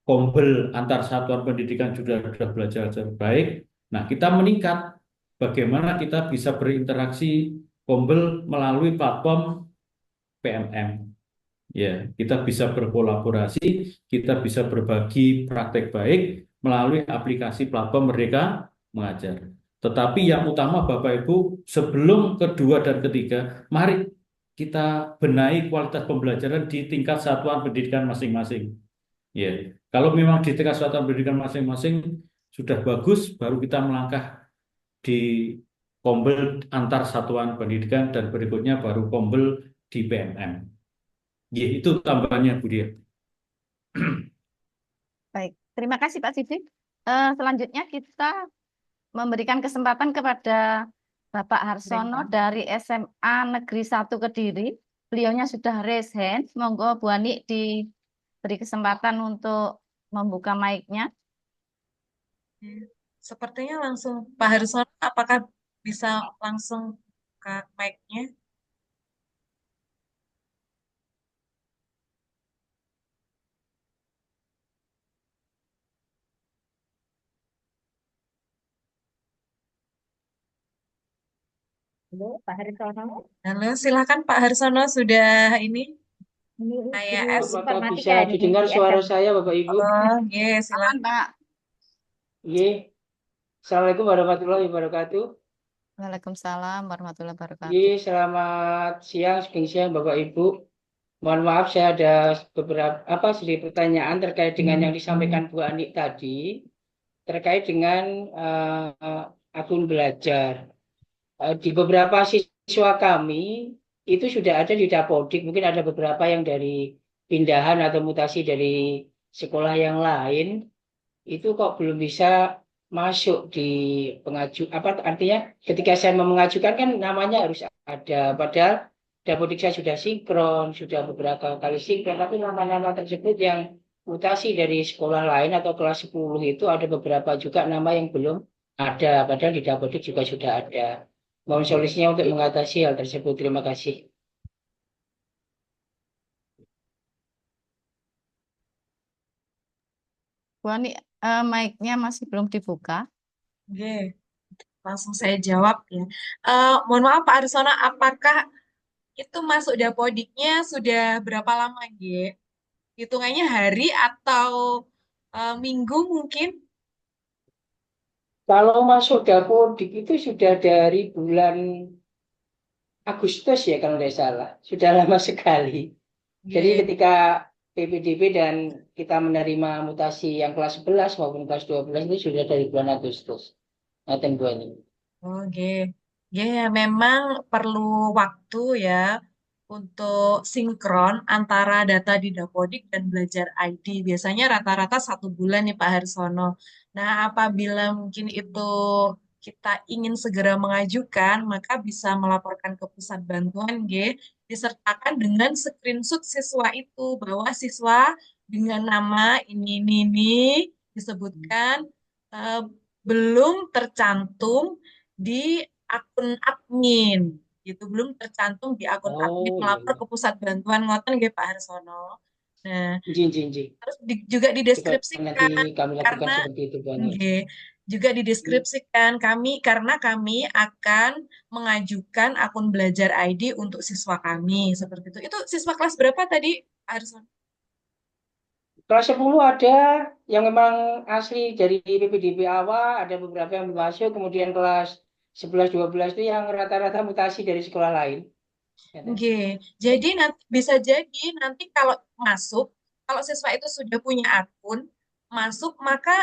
Kombel antar satuan pendidikan sudah belajar dengan baik. Nah, kita meningkat bagaimana kita bisa berinteraksi Kombel melalui platform PMM. Ya, kita bisa berkolaborasi, kita bisa berbagi praktek baik melalui aplikasi platform Merdeka Mengajar. Tetapi yang utama Bapak Ibu, sebelum kedua dan ketiga, mari kita benahi kualitas pembelajaran di tingkat satuan pendidikan masing-masing. Ya, kalau memang di tingkat satuan pendidikan masing-masing sudah bagus, baru kita melangkah di Kombel antar satuan pendidikan dan berikutnya baru Kombel di PMM. Ya, itu tambahannya Bu Dia. Baik, terima kasih Pak Sidik. Selanjutnya kita memberikan kesempatan kepada Bapak Harsono dari SMA Negeri 1 Kediri. Beliaunya sudah raise hand. Monggo Bu Ani diberi kesempatan untuk membuka mic-nya. Sepertinya langsung Pak Harsono, apakah bisa langsung ke mic-nya? Halo, Pak Harsono. Halo, silakan Pak Harsono, sudah ini Ini saya guru S. Apakah bisa informatika di didengar suara SM. saya, Bapak Ibu? Oh, Silakan silakan. Pak. Ye. Assalamualaikum warahmatullahi wabarakatuh. Waalaikumsalam warahmatullahi wabarakatuh. Selamat siang, siang Bapak Ibu. Mohon maaf, saya ada beberapa sedikit pertanyaan terkait dengan yang disampaikan Bu Ani tadi, terkait dengan akun belajar. Di beberapa siswa kami itu sudah ada di Dapodik, mungkin ada beberapa yang dari pindahan atau mutasi dari sekolah yang lain, itu kok belum bisa masuk di artinya ketika saya mau mengajukan kan namanya harus ada, padahal Dapodik saya sudah sinkron, sudah beberapa kali sinkron, tapi nama-nama tersebut yang mutasi dari sekolah lain atau kelas 10 itu ada beberapa juga nama yang belum ada, padahal di Dapodik juga sudah ada. Mohon solusinya untuk mengatasi hal tersebut. Terima kasih. Bu Ani, mic-nya masih belum dibuka. Oke, langsung saya jawab ya. Mohon maaf Pak Arsono, apakah itu masuk Dapodiknya sudah berapa lama, G? Hitungannya hari atau minggu mungkin? Kalau masuk Dapodik itu sudah dari bulan Agustus ya kalau tidak salah. Sudah lama sekali. Jadi Oke. ketika PPDB dan kita menerima mutasi yang kelas 11 maupun kelas 12 itu sudah dari bulan Agustus. Ngaten Bu Ani. Oke, ya memang perlu waktu ya untuk sinkron antara data di Dapodik dan Belajar ID. Biasanya rata-rata 1 bulan nih Pak Harsono. Nah, apabila mungkin itu kita ingin segera mengajukan, maka bisa melaporkan ke pusat bantuan G, disertakan dengan screenshot siswa itu bahwa siswa dengan nama ini disebutkan eh, belum tercantum di akun admin gitu, belum tercantum di akun admin, Oh melapor iya. ke pusat bantuan ngoten nggih Pak Harsono. Nah, Jinji. terus juga Coba nanti dideskripsikan kami lakukan karena seperti itu Bu Ani. nggih, juga dideskripsikan karena kami akan mengajukan akun belajar ID untuk siswa kami seperti itu. Itu siswa kelas berapa tadi Pak Harsono? Kelas 10 ada yang memang asli dari PPDB awal, ada beberapa yang masuk, kemudian kelas 11-12 itu yang rata-rata mutasi dari sekolah lain. Oke, jadi nanti bisa jadi nanti kalau masuk, kalau siswa itu sudah punya akun masuk, maka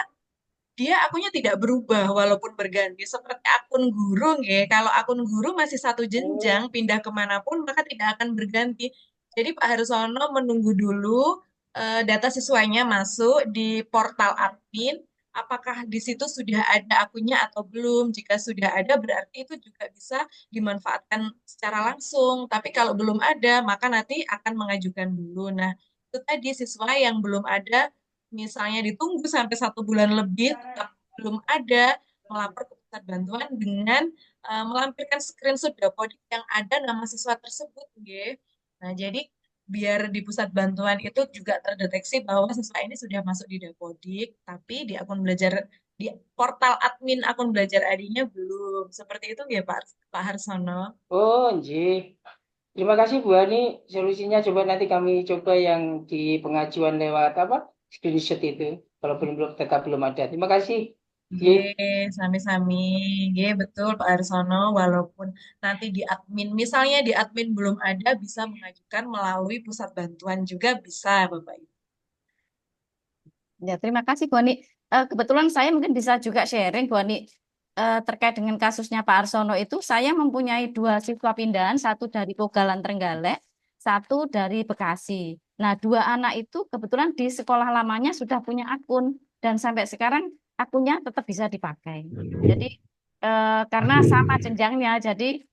dia akunnya tidak berubah walaupun berganti. Seperti akun guru, ya. Kalau akun guru masih satu jenjang, Oh, pindah kemanapun maka tidak akan berganti. Jadi Pak Harsono menunggu dulu data siswanya masuk di portal admin. Apakah di situ sudah ada akunnya atau belum? Jika sudah ada, berarti itu juga bisa dimanfaatkan secara langsung. Tapi kalau belum ada, maka nanti akan mengajukan dulu. Nah, itu tadi siswa yang belum ada, misalnya ditunggu sampai 1 bulan lebih, tetap belum ada, melapor ke pusat bantuan dengan melampirkan screenshot Dapodik yang ada nama siswa tersebut. Nggih. Nah, jadi biar di pusat bantuan itu juga terdeteksi bahwa siswa ini sudah masuk di Dapodik, tapi di akun belajar di portal admin akun belajar ID-nya belum. Seperti itu ya Pak Harsono. nggih. Terima kasih Bu Ani. Solusinya coba nanti kami coba yang di pengajuan lewat screenshot itu. Kalau belum tetap belum ada. Terima kasih. Nggih. Sami-sami. Betul Pak Harsono. Walaupun nanti di admin, misalnya di admin belum ada, bisa mengajukan melalui pusat bantuan juga bisa, Bapak Ibu. Ya, terima kasih Bu Ani. Kebetulan saya mungkin bisa juga sharing Bu Ani. Terkait dengan kasusnya Pak Arsono itu, saya mempunyai 2 siswa pindahan, satu dari Pogalan Trenggalek, satu dari Bekasi. Nah, 2 anak itu kebetulan di sekolah lamanya sudah punya akun dan sampai sekarang akunnya tetap bisa dipakai. Jadi karena sama jenjangnya, jadi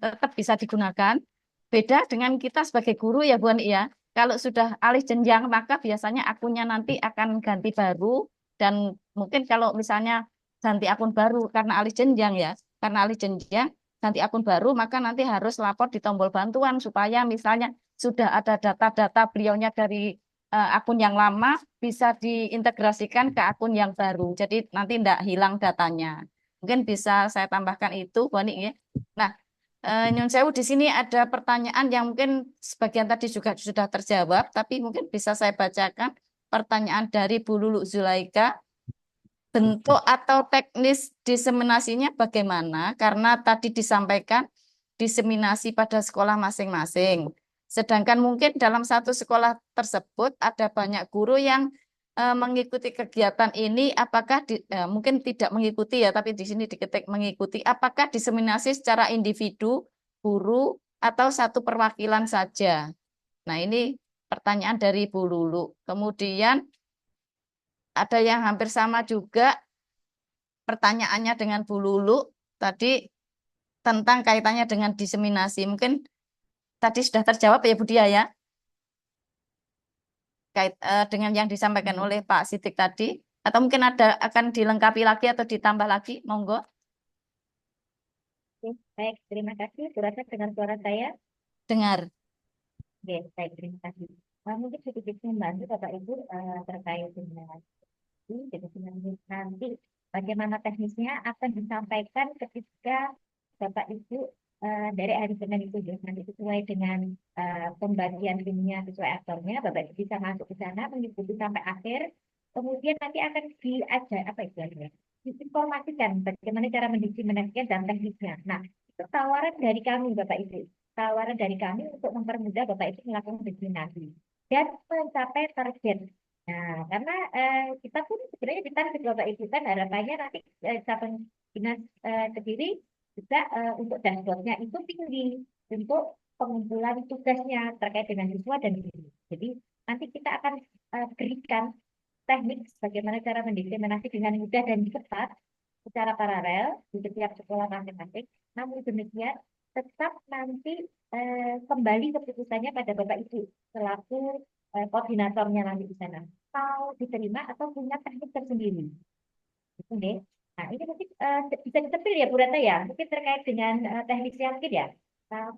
tetap bisa digunakan. Beda dengan kita sebagai guru ya Bu Ani ya. Kalau sudah alih jenjang, maka biasanya akunnya nanti akan ganti baru dan mungkin kalau misalnya ganti akun baru karena alih jenjang ya, karena alih jenjang ganti akun baru maka nanti harus lapor di tombol bantuan supaya misalnya sudah ada data-data beliaunya dari akun yang lama bisa diintegrasikan ke akun yang baru. Jadi nanti tidak hilang datanya. Mungkin bisa saya tambahkan itu, Boni ya. Nah, Nyun Sewu di sini ada pertanyaan yang mungkin sebagian tadi juga sudah terjawab, tapi mungkin bisa saya bacakan pertanyaan dari Bu Lulu Zulaika. bentuk atau teknis diseminasinya bagaimana? Karena tadi disampaikan diseminasi pada sekolah masing-masing. Sedangkan mungkin dalam satu sekolah tersebut ada banyak guru yang mengikuti kegiatan ini, apakah mungkin tidak mengikuti ya, tapi di sini diketik mengikuti, apakah diseminasi secara individu, guru, atau satu perwakilan saja? Nah, ini pertanyaan dari Bu Lulu. Kemudian ada yang hampir sama juga pertanyaannya dengan Bu Lulu tadi tentang kaitannya dengan diseminasi. Mungkin tadi sudah terjawab ya Bu Dia ya, dengan yang disampaikan oleh Pak Sidik tadi. Atau mungkin ada akan dilengkapi lagi atau ditambah lagi, monggo. Oke, baik, terima kasih. Kurasa dengan suara saya. Dengar. Oke, baik, terima kasih. Mungkin sedikit membantu Bapak Ibu terkait dengan ini, jadi nanti bagaimana teknisnya akan disampaikan ketika Bapak Ibu dari hari Senin itu ya, nanti sesuai dengan pembagian timnya sesuai aktornya, Bapak Ibu bisa masuk ke sana mengikuti sampai akhir. Kemudian nanti akan diajar apa istilahnya, diinformasikan bagaimana cara mendiseminasikan dan teknisnya. Nah, itu tawaran dari kami Bapak Ibu, tawaran dari kami untuk mempermudah Bapak Ibu melakukan diseminasi dan mencapai target. Nah, karena kita pun sebenarnya ditarget Bapak Ibu kan harapannya nanti cabang dinas Kediri juga untuk dashboardnya itu tinggi untuk pengumpulan tugasnya terkait dengan siswa dan guru. Jadi nanti kita akan berikan teknik bagaimana cara mendiseminasi dengan mudah dan cepat secara paralel di setiap sekolah masing-masing. Namun demikian tetap nanti kembali keputusannya pada Bapak Ibu selaku koordinatornya nanti di sana. Mau diterima atau punya teknik tersendiri. Gitu deh. Nah, ini mungkin bisa ditepil ya Bu Rata ya. Mungkin terkait dengan teknisnya mungkin ya. Nah,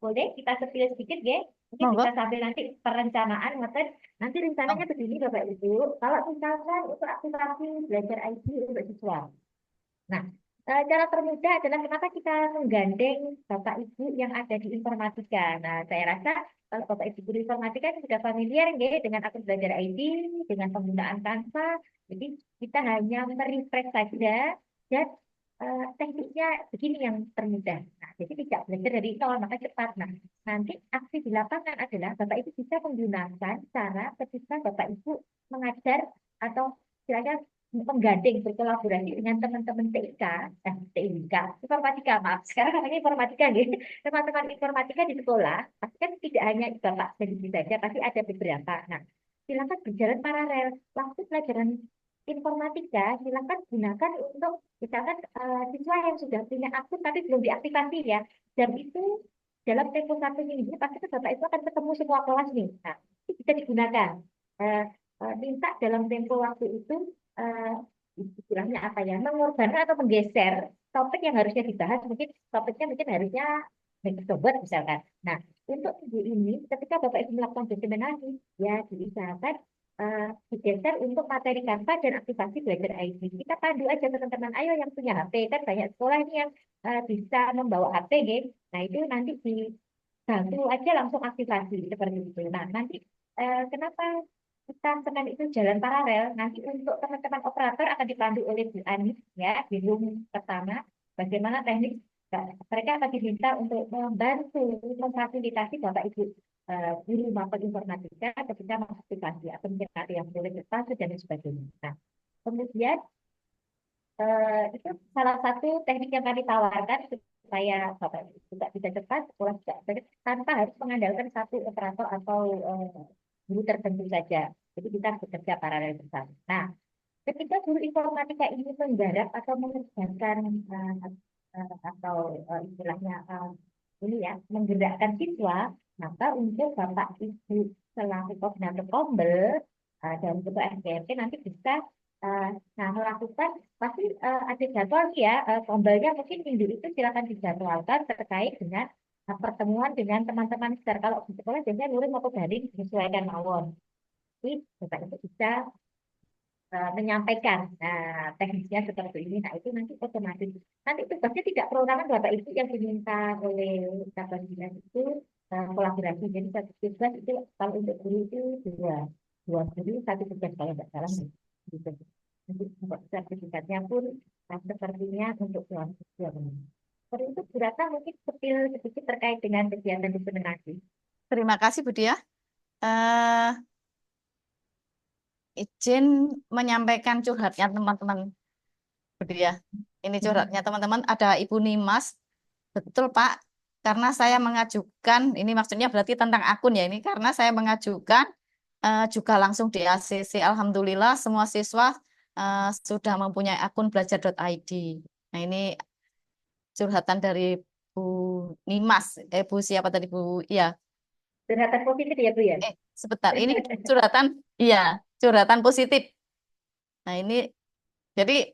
boleh kita sepil sedikit ya. Mungkin Monggo. bisa sambil nanti perencanaan ngoten. Nanti rencananya begini Bapak Ibu. Kalau misalkan untuk aktivasi belajar IT untuk siswa. Nah, cara termudah adalah kenapa kita menggandeng Bapak Ibu yang ada di informatika. Nah, saya rasa kalau Bapak Ibu guru informatika sudah familiar ya dengan akun belajar IT, dengan penggunaan Canva. Jadi kita hanya merefresh saja dan tekniknya begini yang termudah. Nah, jadi tidak belajar dari nol, maka cepat. Nah, nanti aksi di lapangan adalah Bapak Ibu bisa menggunakan cara ketika Bapak Ibu mengajar atau istilahnya menggandeng berkolaborasi dengan teman-teman TIK, TIK, informatika, maaf, sekarang namanya informatika, gitu. Teman-teman informatika di sekolah, pasti kan tidak hanya Bapak sendiri saja, pasti ada beberapa. Nah, silakan berjalan paralel. Waktu pelajaran informatika, silakan gunakan untuk misalkan siswa yang sudah punya akun tapi belum diaktifasi ya. Dan itu dalam tempo 1 minggu pasti kan Bapak itu akan ketemu semua kelas nih. Nah, itu bisa digunakan. Minta dalam tempo waktu itu eh, istilahnya apa ya, mengorbankan atau menggeser topik yang harusnya dibahas, mungkin topiknya mungkin harusnya sobat misalkan. Nah, untuk minggu ini ketika Bapak Ibu melakukan diseminasi, ya diusahakan digeser untuk materi Canva dan aktivasi belajar IT. Kita pandu aja teman-teman, ayo yang punya HP, kan banyak sekolah ini yang bisa membawa HP, gitu. Nah, itu nanti dibantu aja langsung aktivasi seperti itu. Nah, nanti kenapa kita Senin itu jalan paralel, nanti untuk teman-teman operator akan dipandu oleh Bu Ani ya di room pertama. Bagaimana teknik mereka akan diminta untuk membantu memfasilitasi Bapak Ibu guru maupun informatika ketika mengaktifasi atau mungkin ada yang boleh berpasu dan sebagainya. Nah, kemudian itu salah satu teknik yang kami tawarkan supaya Bapak Ibu juga bisa cepat, sekolah juga cepat, tanpa harus mengandalkan satu operator atau guru tertentu saja. Jadi kita bekerja paralel bersama. Nah, ketika guru informatika ini menggarap atau mengerjakan atau istilahnya ini ya menggerakkan siswa, maka untuk Bapak Ibu selaku koordinator Kombel dan ketua SPMP nanti bisa nah melakukan pasti ada jadwal ya Kombelnya mungkin minggu itu silakan dijadwalkan terkait dengan pertemuan dengan teman-teman secara kalau di sekolah biasanya luring maupun daring menyesuaikan mawon. Jadi Bapak Ibu bisa menyampaikan teknisnya seperti ini. Nah, itu nanti otomatis. Nanti tugasnya tidak perorangan Bapak Ibu yang diminta oleh cabang dinas itu kolaborasi. Jadi satu tugas itu kalau untuk guru itu dua guru, satu tugas kalau tidak salah. Gitu. Nanti untuk sertifikatnya pun sepertinya untuk pulang siswa. Seperti itu Bu Ratna mungkin sedikit terkait dengan kegiatan implementasi. Terima kasih Bu Dia. Eh, izin menyampaikan curhatnya teman-teman Bu Dia. Ini curhatnya teman-teman, ada Ibu Nimas. Betul Pak, karena saya mengajukan, ini maksudnya berarti tentang akun ya, ini karena saya mengajukan juga langsung di ACC. Alhamdulillah semua siswa sudah mempunyai akun belajar.id. Nah ini curhatan dari Bu Nimas, Bu siapa tadi Bu? Iya, Curhatan positif ya Bu ya? sebentar, ini curhatan, iya, curhatan positif. Nah ini, jadi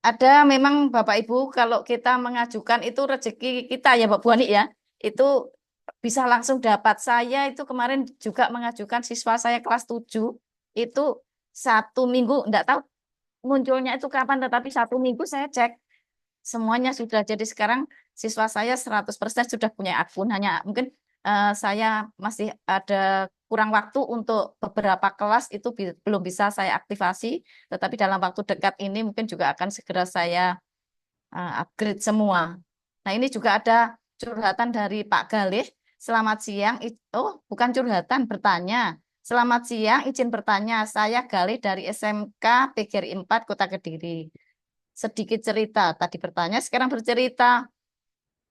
ada memang Bapak Ibu kalau kita mengajukan itu rezeki kita ya Mbak Bu Ani ya, itu bisa langsung dapat. Saya itu kemarin juga mengajukan siswa saya kelas 7 itu 1 minggu, enggak tahu munculnya itu kapan, tetapi 1 minggu saya cek semuanya sudah. Jadi sekarang siswa saya 100% sudah punya akun, hanya mungkin saya masih ada kurang waktu untuk beberapa kelas itu belum bisa saya aktifasi, tetapi dalam waktu dekat ini mungkin juga akan segera saya upgrade semua. Nah ini juga ada curhatan dari Pak Galih. Selamat siang. Oh bukan curhatan, bertanya. Selamat siang, izin bertanya. Saya Galih dari SMK PGRI 4 Kota Kediri. Sedikit cerita, tadi bertanya, sekarang bercerita.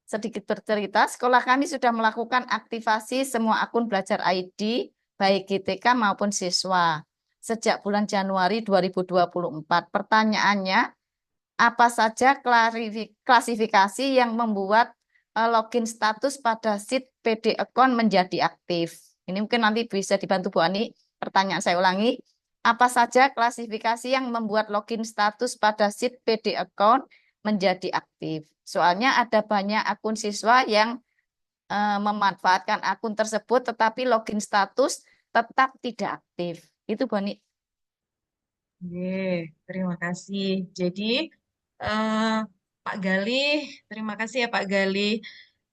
Sedikit bercerita, sekolah kami sudah melakukan aktivasi semua akun belajar ID, baik GTK maupun siswa, sejak bulan Januari 2024. Pertanyaannya, apa saja klasifikasi yang membuat login status pada sheet PD account menjadi aktif? Ini mungkin nanti bisa dibantu Bu Ani. Pertanyaan saya ulangi. Apa saja klasifikasi yang membuat login status pada sheet PD account menjadi aktif? Soalnya ada banyak akun siswa yang memanfaatkan akun tersebut tetapi login status tetap tidak aktif. Itu Bu Ani. Terima kasih. Jadi, eh, Pak Galih, terima kasih ya Pak Galih.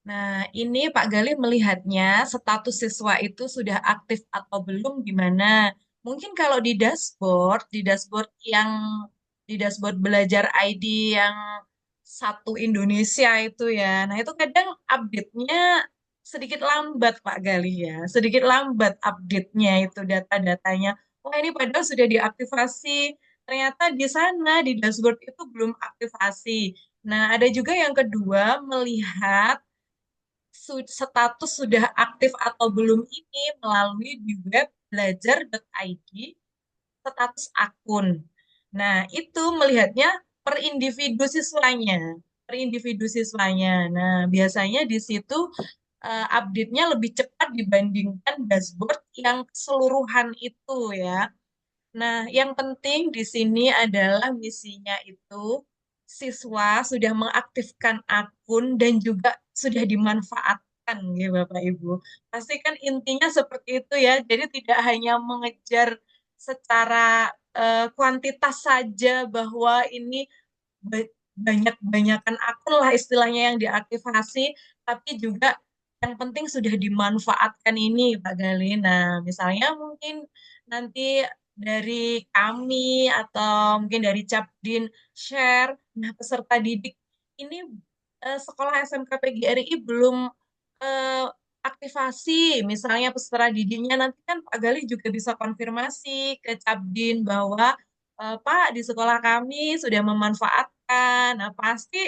Nah, ini Pak Galih melihatnya status siswa itu sudah aktif atau belum gimana? Mungkin kalau di dashboard belajar ID yang satu Indonesia itu ya. Nah, itu kadang update-nya sedikit lambat Pak Galih ya. Sedikit lambat update-nya itu data-datanya. Wah, ini padahal sudah diaktifasi. Ternyata di sana di dashboard itu belum aktivasi. Nah, ada juga yang kedua melihat status sudah aktif atau belum ini melalui di web belajar.id status akun. Nah, itu melihatnya per individu siswanya, per individu siswanya. Nah, biasanya di situ update-nya lebih cepat dibandingkan dashboard yang keseluruhan itu ya. Nah, yang penting di sini adalah misinya itu siswa sudah mengaktifkan akun dan juga sudah dimanfaatkan ya Bapak Ibu. Pasti kan intinya seperti itu ya. Jadi tidak hanya mengejar secara kuantitas saja bahwa ini banyak-banyakan akun lah istilahnya yang diaktifasi, tapi juga yang penting sudah dimanfaatkan ini Pak Gali. Nah, misalnya mungkin nanti dari kami atau mungkin dari Capdin share, nah peserta didik ini sekolah SMK PGRI belum eh, aktivasi, misalnya peserta didiknya nanti kan Pak Gali juga bisa konfirmasi ke Capdin bahwa Pak di sekolah kami sudah memanfaatkan. Nah, pasti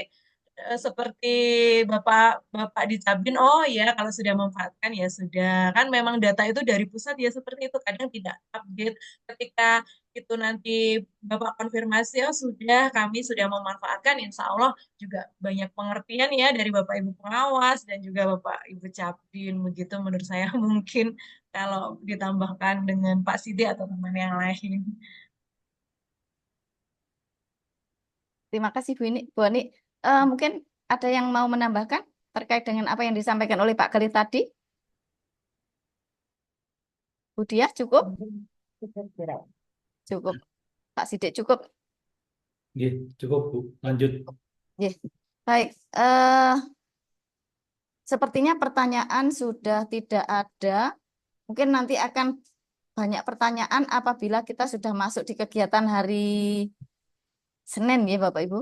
seperti Bapak di Cabin, oh ya kalau sudah memanfaatkan ya sudah. Kan memang data itu dari pusat ya seperti itu, kadang tidak update. Ketika itu nanti Bapak konfirmasi, oh sudah kami sudah memanfaatkan, insya Allah juga banyak pengertian ya dari Bapak Ibu pengawas dan juga Bapak Ibu Cabin. Begitu menurut saya mungkin kalau ditambahkan dengan Pak Sidi atau teman yang lain. Terima kasih Bu Ani. Mungkin ada yang mau menambahkan terkait dengan apa yang disampaikan oleh Pak Galih tadi? Bu Diah cukup? Cukup. Pak Sidik cukup? Nggih, cukup Bu. Lanjut. Nggih. Baik. Sepertinya pertanyaan sudah tidak ada. Mungkin nanti akan banyak pertanyaan apabila kita sudah masuk di kegiatan hari Senin ya Bapak Ibu.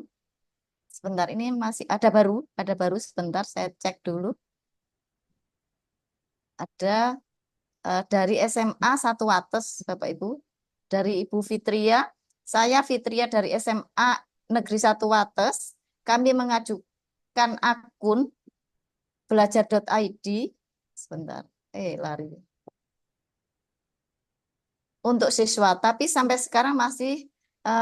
Sebentar, ini masih ada baru sebentar saya cek dulu. Ada dari SMA 1 Wates Bapak Ibu, dari Ibu Fitria. Saya Fitria dari SMA Negeri 1 Wates. Kami mengajukan akun belajar.id. Sebentar, lari. Untuk siswa, tapi sampai sekarang masih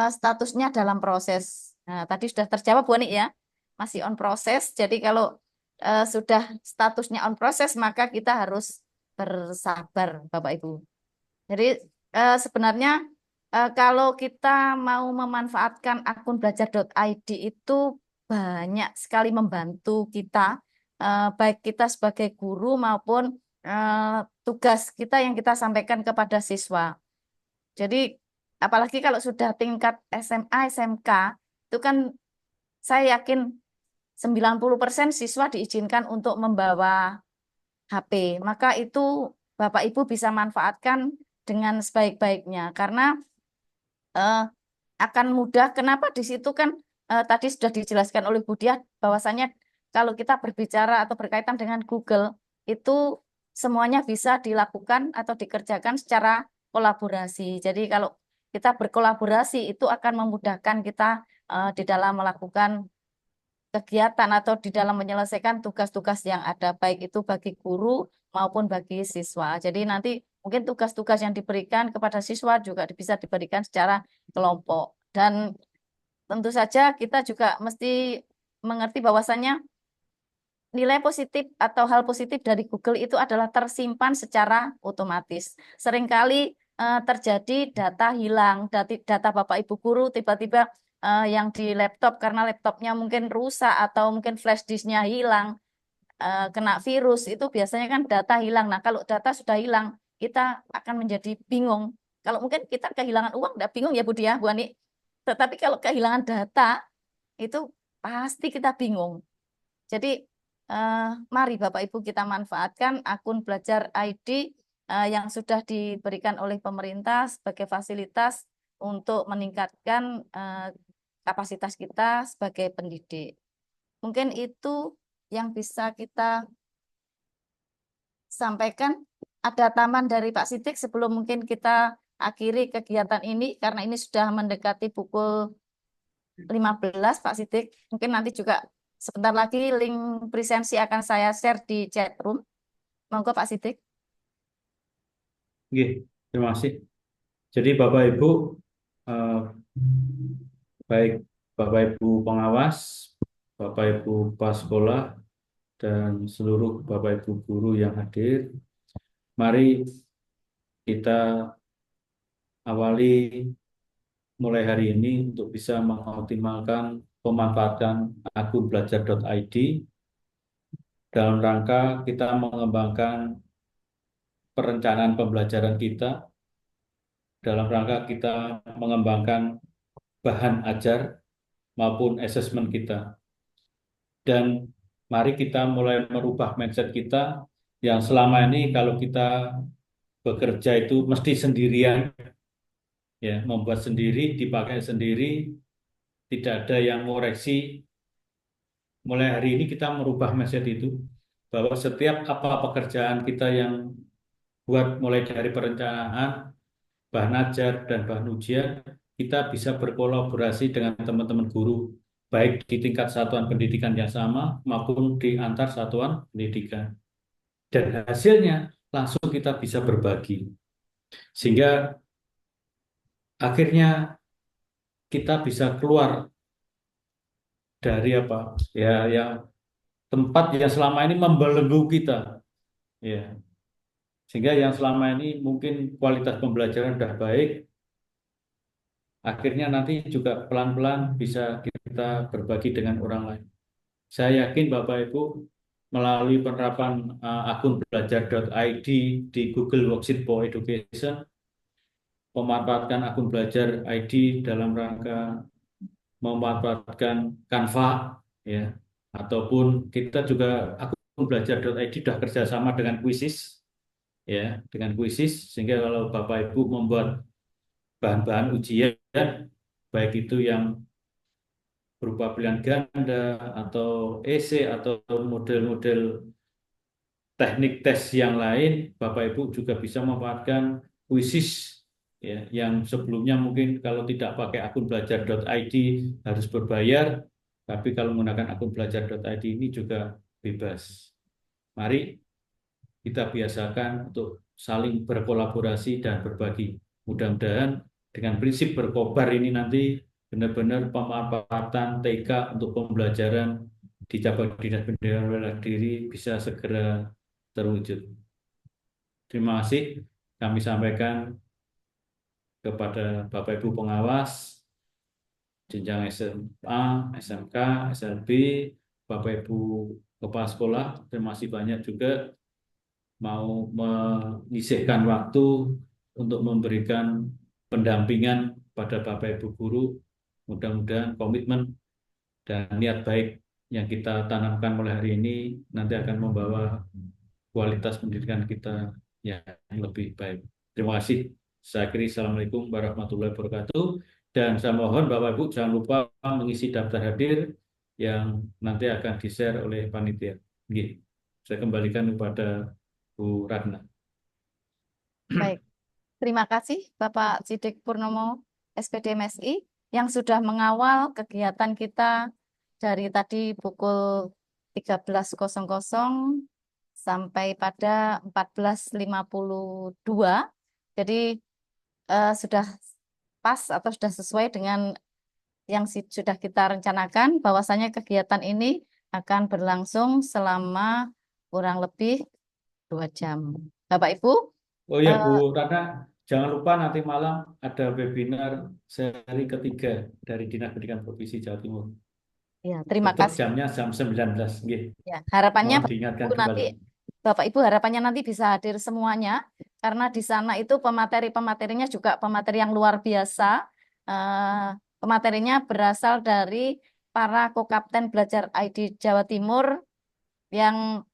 statusnya dalam proses. Nah, tadi sudah terjawab Bu Ani ya, masih on proses. Jadi kalau sudah statusnya on proses, maka kita harus bersabar, Bapak Ibu. Jadi sebenarnya kalau kita mau memanfaatkan akun belajar.id itu banyak sekali membantu kita, baik kita sebagai guru maupun tugas kita yang kita sampaikan kepada siswa. Jadi apalagi kalau sudah tingkat SMA, SMK, itu kan saya yakin 90% siswa diizinkan untuk membawa HP. Maka itu Bapak Ibu bisa manfaatkan dengan sebaik-baiknya. Karena akan mudah. Kenapa di situ kan tadi sudah dijelaskan oleh Bu Diah bahwasanya kalau kita berbicara atau berkaitan dengan Google, itu semuanya bisa dilakukan atau dikerjakan secara kolaborasi. Jadi kalau kita berkolaborasi itu akan memudahkan kita di dalam melakukan kegiatan atau di dalam menyelesaikan tugas-tugas yang ada, baik itu bagi guru maupun bagi siswa. Jadi nanti mungkin tugas-tugas yang diberikan kepada siswa juga bisa diberikan secara kelompok. Dan tentu saja kita juga mesti mengerti bahwasannya nilai positif atau hal positif dari Google itu adalah tersimpan secara otomatis. Seringkali terjadi data hilang, data Bapak Ibu guru tiba-tiba yang di laptop karena laptopnya mungkin rusak atau mungkin flash disknya hilang, kena virus, itu biasanya kan data hilang. Nah, kalau data sudah hilang, kita akan menjadi bingung. Kalau mungkin kita kehilangan uang, tidak bingung ya Bu Dia, Bu Ani. Tetapi kalau kehilangan data, itu pasti kita bingung. Jadi, mari Bapak Ibu kita manfaatkan akun Belajar ID yang sudah diberikan oleh pemerintah sebagai fasilitas untuk meningkatkan kapasitas kita sebagai pendidik. Mungkin itu yang bisa kita sampaikan. Ada tambahan dari Pak Sidik sebelum mungkin kita akhiri kegiatan ini, karena ini sudah mendekati pukul 15, Pak Sidik. Mungkin nanti juga sebentar lagi link presensi akan saya share di chat room. Monggo Pak Sidik. Oke, terima kasih. Jadi Bapak Ibu, baik Bapak Ibu pengawas, Bapak Ibu kepala sekolah, dan seluruh Bapak Ibu guru yang hadir, mari kita awali mulai hari ini untuk bisa mengoptimalkan pemanfaatan akun belajar.id dalam rangka kita mengembangkan perencanaan pembelajaran kita, dalam rangka kita mengembangkan bahan ajar maupun asesmen kita. Dan mari kita mulai merubah mindset kita yang selama ini kalau kita bekerja itu mesti sendirian, ya, membuat sendiri, dipakai sendiri, tidak ada yang ngoreksi. Mulai hari ini kita merubah mindset itu, bahwa setiap apa pekerjaan kita yang buat mulai dari perencanaan, bahan ajar, dan bahan ujian, kita bisa berkolaborasi dengan teman-teman guru, baik di tingkat satuan pendidikan yang sama maupun di antar satuan pendidikan. Dan hasilnya langsung kita bisa berbagi. Sehingga akhirnya kita bisa keluar dari apa? Ya, yang tempat yang selama ini membelenggu kita. Ya. Sehingga yang selama ini mungkin kualitas pembelajaran sudah baik, akhirnya nanti juga pelan-pelan bisa kita berbagi dengan orang lain. Saya yakin Bapak Ibu melalui penerapan akun belajar.id di Google Worksheet for Education, memanfaatkan akun belajar ID dalam rangka memanfaatkan Canva, ya, ataupun kita juga akun belajar.id sudah kerjasama dengan Quizizz ya, dengan kuisis, sehingga kalau Bapak Ibu membuat bahan-bahan ujian, baik itu yang berupa pilihan ganda atau esai atau model-model teknik tes yang lain, Bapak Ibu juga bisa memanfaatkan kuisis, ya, yang sebelumnya mungkin kalau tidak pakai akun belajar.id harus berbayar, tapi kalau menggunakan akun belajar.id ini juga bebas. Mari kita biasakan untuk saling berkolaborasi dan berbagi. Mudah-mudahan dengan prinsip berkobar ini nanti benar-benar pemanfaatan TK untuk pembelajaran di cabang dinas pendidikan bela diri bisa segera terwujud. Terima kasih kami sampaikan kepada Bapak Ibu pengawas jenjang SMA, SMK, SLB, Bapak Ibu kepala sekolah, terima kasih banyak juga mau menyisihkan waktu untuk memberikan pendampingan pada Bapak Ibu guru. Mudah-mudahan komitmen dan niat baik yang kita tanamkan mulai hari ini nanti akan membawa kualitas pendidikan kita yang lebih baik. Terima kasih. Saya akhiri. Assalamualaikum warahmatullahi wabarakatuh. Dan saya mohon Bapak Ibu jangan lupa mengisi daftar hadir yang nanti akan di-share oleh panitia. Nggih. Saya kembalikan kepada Bu Ratna. Baik, terima kasih Bapak Sidik Purnomo, SPD MSI, yang sudah mengawal kegiatan kita dari tadi pukul 13.00 sampai pada 14.52. Jadi sudah pas atau sudah sesuai dengan yang sudah kita rencanakan, bahwasanya kegiatan ini akan berlangsung selama kurang lebih 2 jam. Bapak Ibu, Oh ya Bu Ratna, jangan lupa nanti malam ada webinar seri ketiga dari Dinas Pendidikan Provinsi Jawa Timur. ya, terima Tetap kasih. jamnya jam 19. Nggih. Ya, harapannya Mohon diingatkan kembali. Bapak Ibu harapannya nanti bisa hadir semuanya, karena di sana itu pemateri-pematerinya juga pemateri yang luar biasa. Pematerinya berasal dari para Kokapten Belajar ID Jawa Timur, yang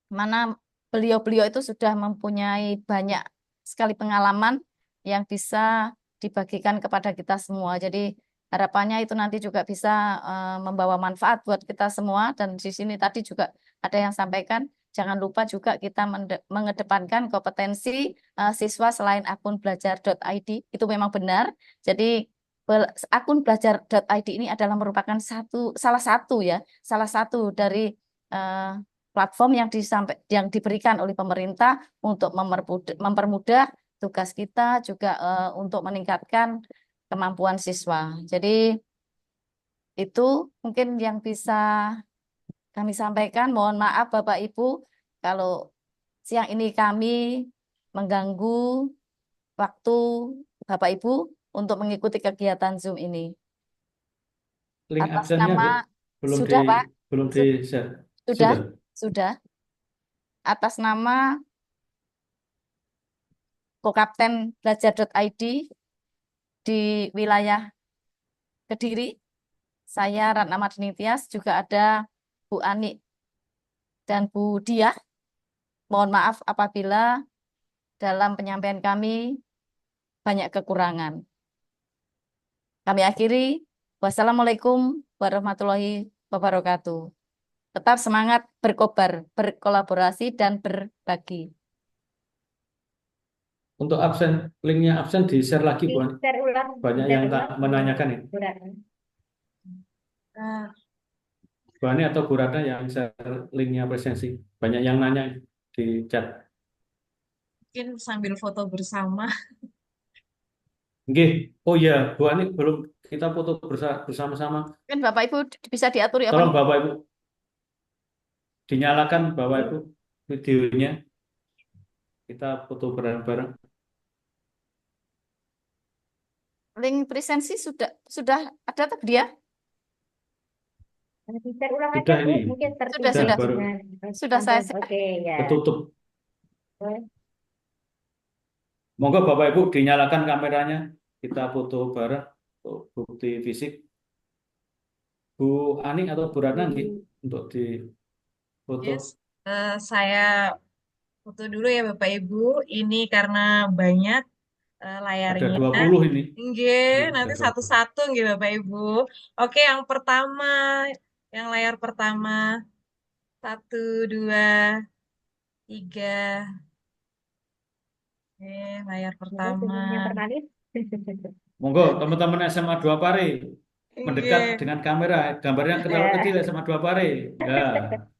mana beliau-beliau itu sudah mempunyai banyak sekali pengalaman yang bisa dibagikan kepada kita semua. Jadi harapannya itu nanti juga bisa membawa manfaat buat kita semua. Dan di sini tadi juga ada yang sampaikan, jangan lupa juga kita mengedepankan kompetensi siswa selain akun belajar.id. Itu memang benar. Jadi akun belajar.id ini adalah merupakan salah satu dari platform yang diberikan oleh pemerintah untuk mempermudah tugas kita juga untuk meningkatkan kemampuan siswa. Jadi itu mungkin yang bisa kami sampaikan. Mohon maaf Bapak Ibu kalau siang ini kami mengganggu waktu Bapak Ibu untuk mengikuti kegiatan Zoom ini. Link Atas absennya nama belum sudah Pak, belum di-share. sudah. Atas nama Kokapten Belajar.id di wilayah Kediri, saya Ratna Mardini Tias, juga ada Bu Ani dan Bu Diah. Mohon maaf apabila dalam penyampaian kami banyak kekurangan. Kami akhiri. Wassalamualaikum warahmatullahi wabarakatuh. Tetap semangat berkobar, berkolaborasi, dan berbagi. Untuk absen, linknya absen di-share lagi Bu Ani. Share ulang. Banyak share yang ulang. menanyakan ini. Bu Ratna. Bu Ani atau Bu Ratna yang share linknya presensi. Banyak yang nanya di chat. Mungkin sambil foto bersama. Nggih. Oh iya, Bu Ani belum kita foto bersama-sama. Kan Bapak Ibu bisa diatur ya, Tolong Pak? Bapak Ibu dinyalakan Bapak Ibu videonya. Kita foto bareng-bareng. Link presensi sudah ada tadi ya? Share ulang Sudah aja Bu, ini. mungkin Sudah, tertinggal baru. dengan Sudah saya share. Oke ya. Ketutup. Boleh. Monggo Bapak Ibu dinyalakan kameranya. Kita foto bareng untuk bukti fisik. Bu Ani atau Bu Ratna nggih untuk di foto. Yes, saya foto dulu ya Bapak Ibu. Ini karena banyak Ada layarnya. 20 ini. Nggih, Ada nanti 20. satu-satu nggih Bapak Ibu. Oke, yang pertama, yang layar pertama. Satu, dua, tiga. Oke, layar Monggo pertama. sing yang pertama. Monggo teman-teman SMA 2 Pare mendekat Nggih. dengan kamera, gambarnya kecil SMA 2 Pare. Ya,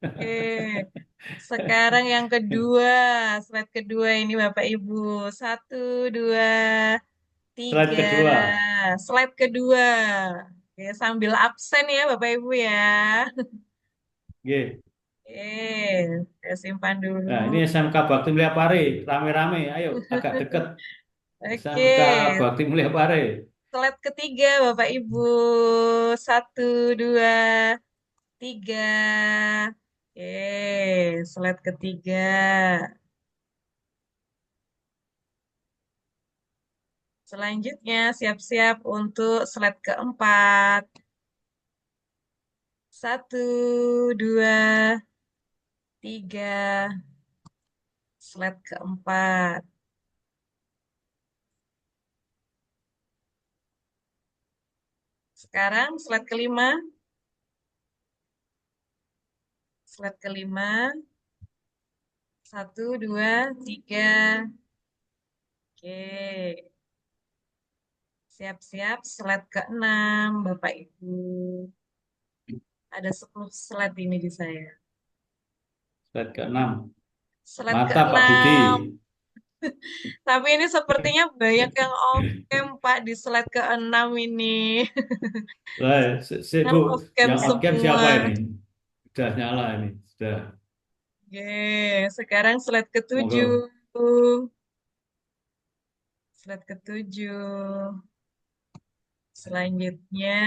Oke. Sekarang yang kedua, slide kedua ini Bapak Ibu. Satu, dua, slide tiga. kedua. Slide kedua. Oke, sambil absen ya Bapak Ibu ya. Oke. Saya simpan dulu. Nah, ini SMK Bakti Mulia Pare, rame-rame. Ayo, agak dekat. Oke, SMK Bakti Mulia Pare. slide ketiga Bapak Ibu. Satu, dua, tiga. Slide ketiga. Selanjutnya siap-siap untuk slide keempat. Satu, dua, tiga. Slide keempat. Sekarang slide kelima. Slide kelima. Satu, dua, tiga. Oke. Siap-siap slide keenam, Bapak Ibu. Ada 10 slide ini di saya. Slide ke-6. Slide Mantap Pak Budi. keenam. Tapi ini sepertinya banyak yang off cam, Pak, di slide keenam ini. Yang Bu, off cam yang on cam semua. siapa ini? Sudah nyala ini. Sudah. Sekarang slide ketujuh. Monggo. Slide ketujuh. Selanjutnya,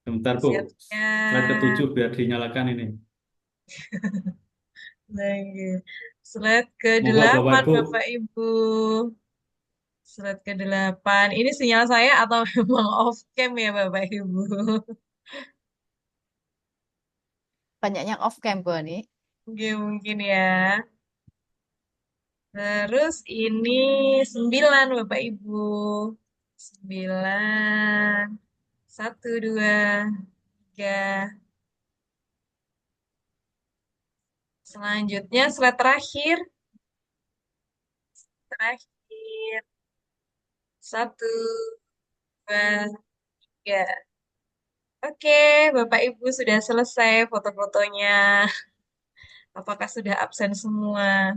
Sebentar Bu. Slide ke-7 siap-siap. biar dinyalakan ini. Lagi. Slide Monggo Bapak ke-8, Ibu. Bapak Ibu. Slide ke-8. Ini sinyal saya atau memang off cam ya Bapak Ibu? Banyak yang off cam, Bu Ani. Mungkin ya. Terus ini 9 Bapak Ibu. 9. Satu, dua, tiga. Selanjutnya slide terakhir. Terakhir. Satu, dua, tiga. Oke, Bapak Ibu sudah selesai foto-fotonya. Apakah sudah absen semua?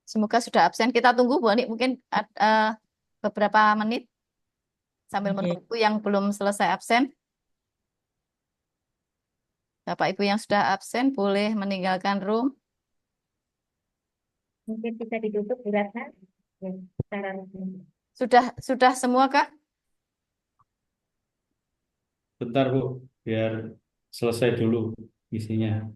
Semoga sudah absen. Kita tunggu, Bu Ani, mungkin beberapa menit sambil Oke. menunggu yang belum selesai absen. Bapak Ibu yang sudah absen boleh meninggalkan room. Mungkin bisa ditutup Bu Ratna. Ya, secara resmi. Sudah semua kah? Bentar Bu, biar selesai dulu isinya.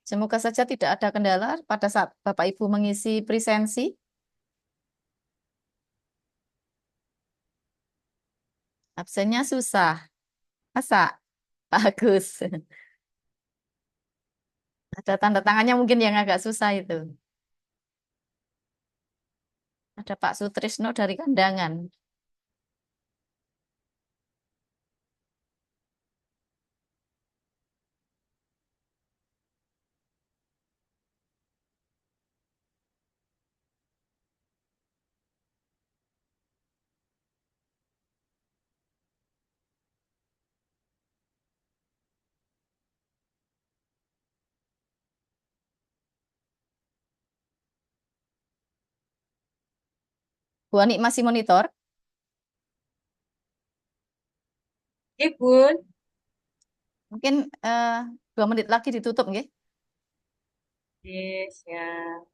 Semoga saja tidak ada kendala pada saat Bapak Ibu mengisi presensi. Absennya susah. Masa? Bagus. Ada tanda tangannya mungkin yang agak susah itu. Ada Pak Sutrisno dari Kandangan. Bu Ani masih monitor? Ibu, Mungkin 2 menit lagi ditutup nggih. Oke, siap.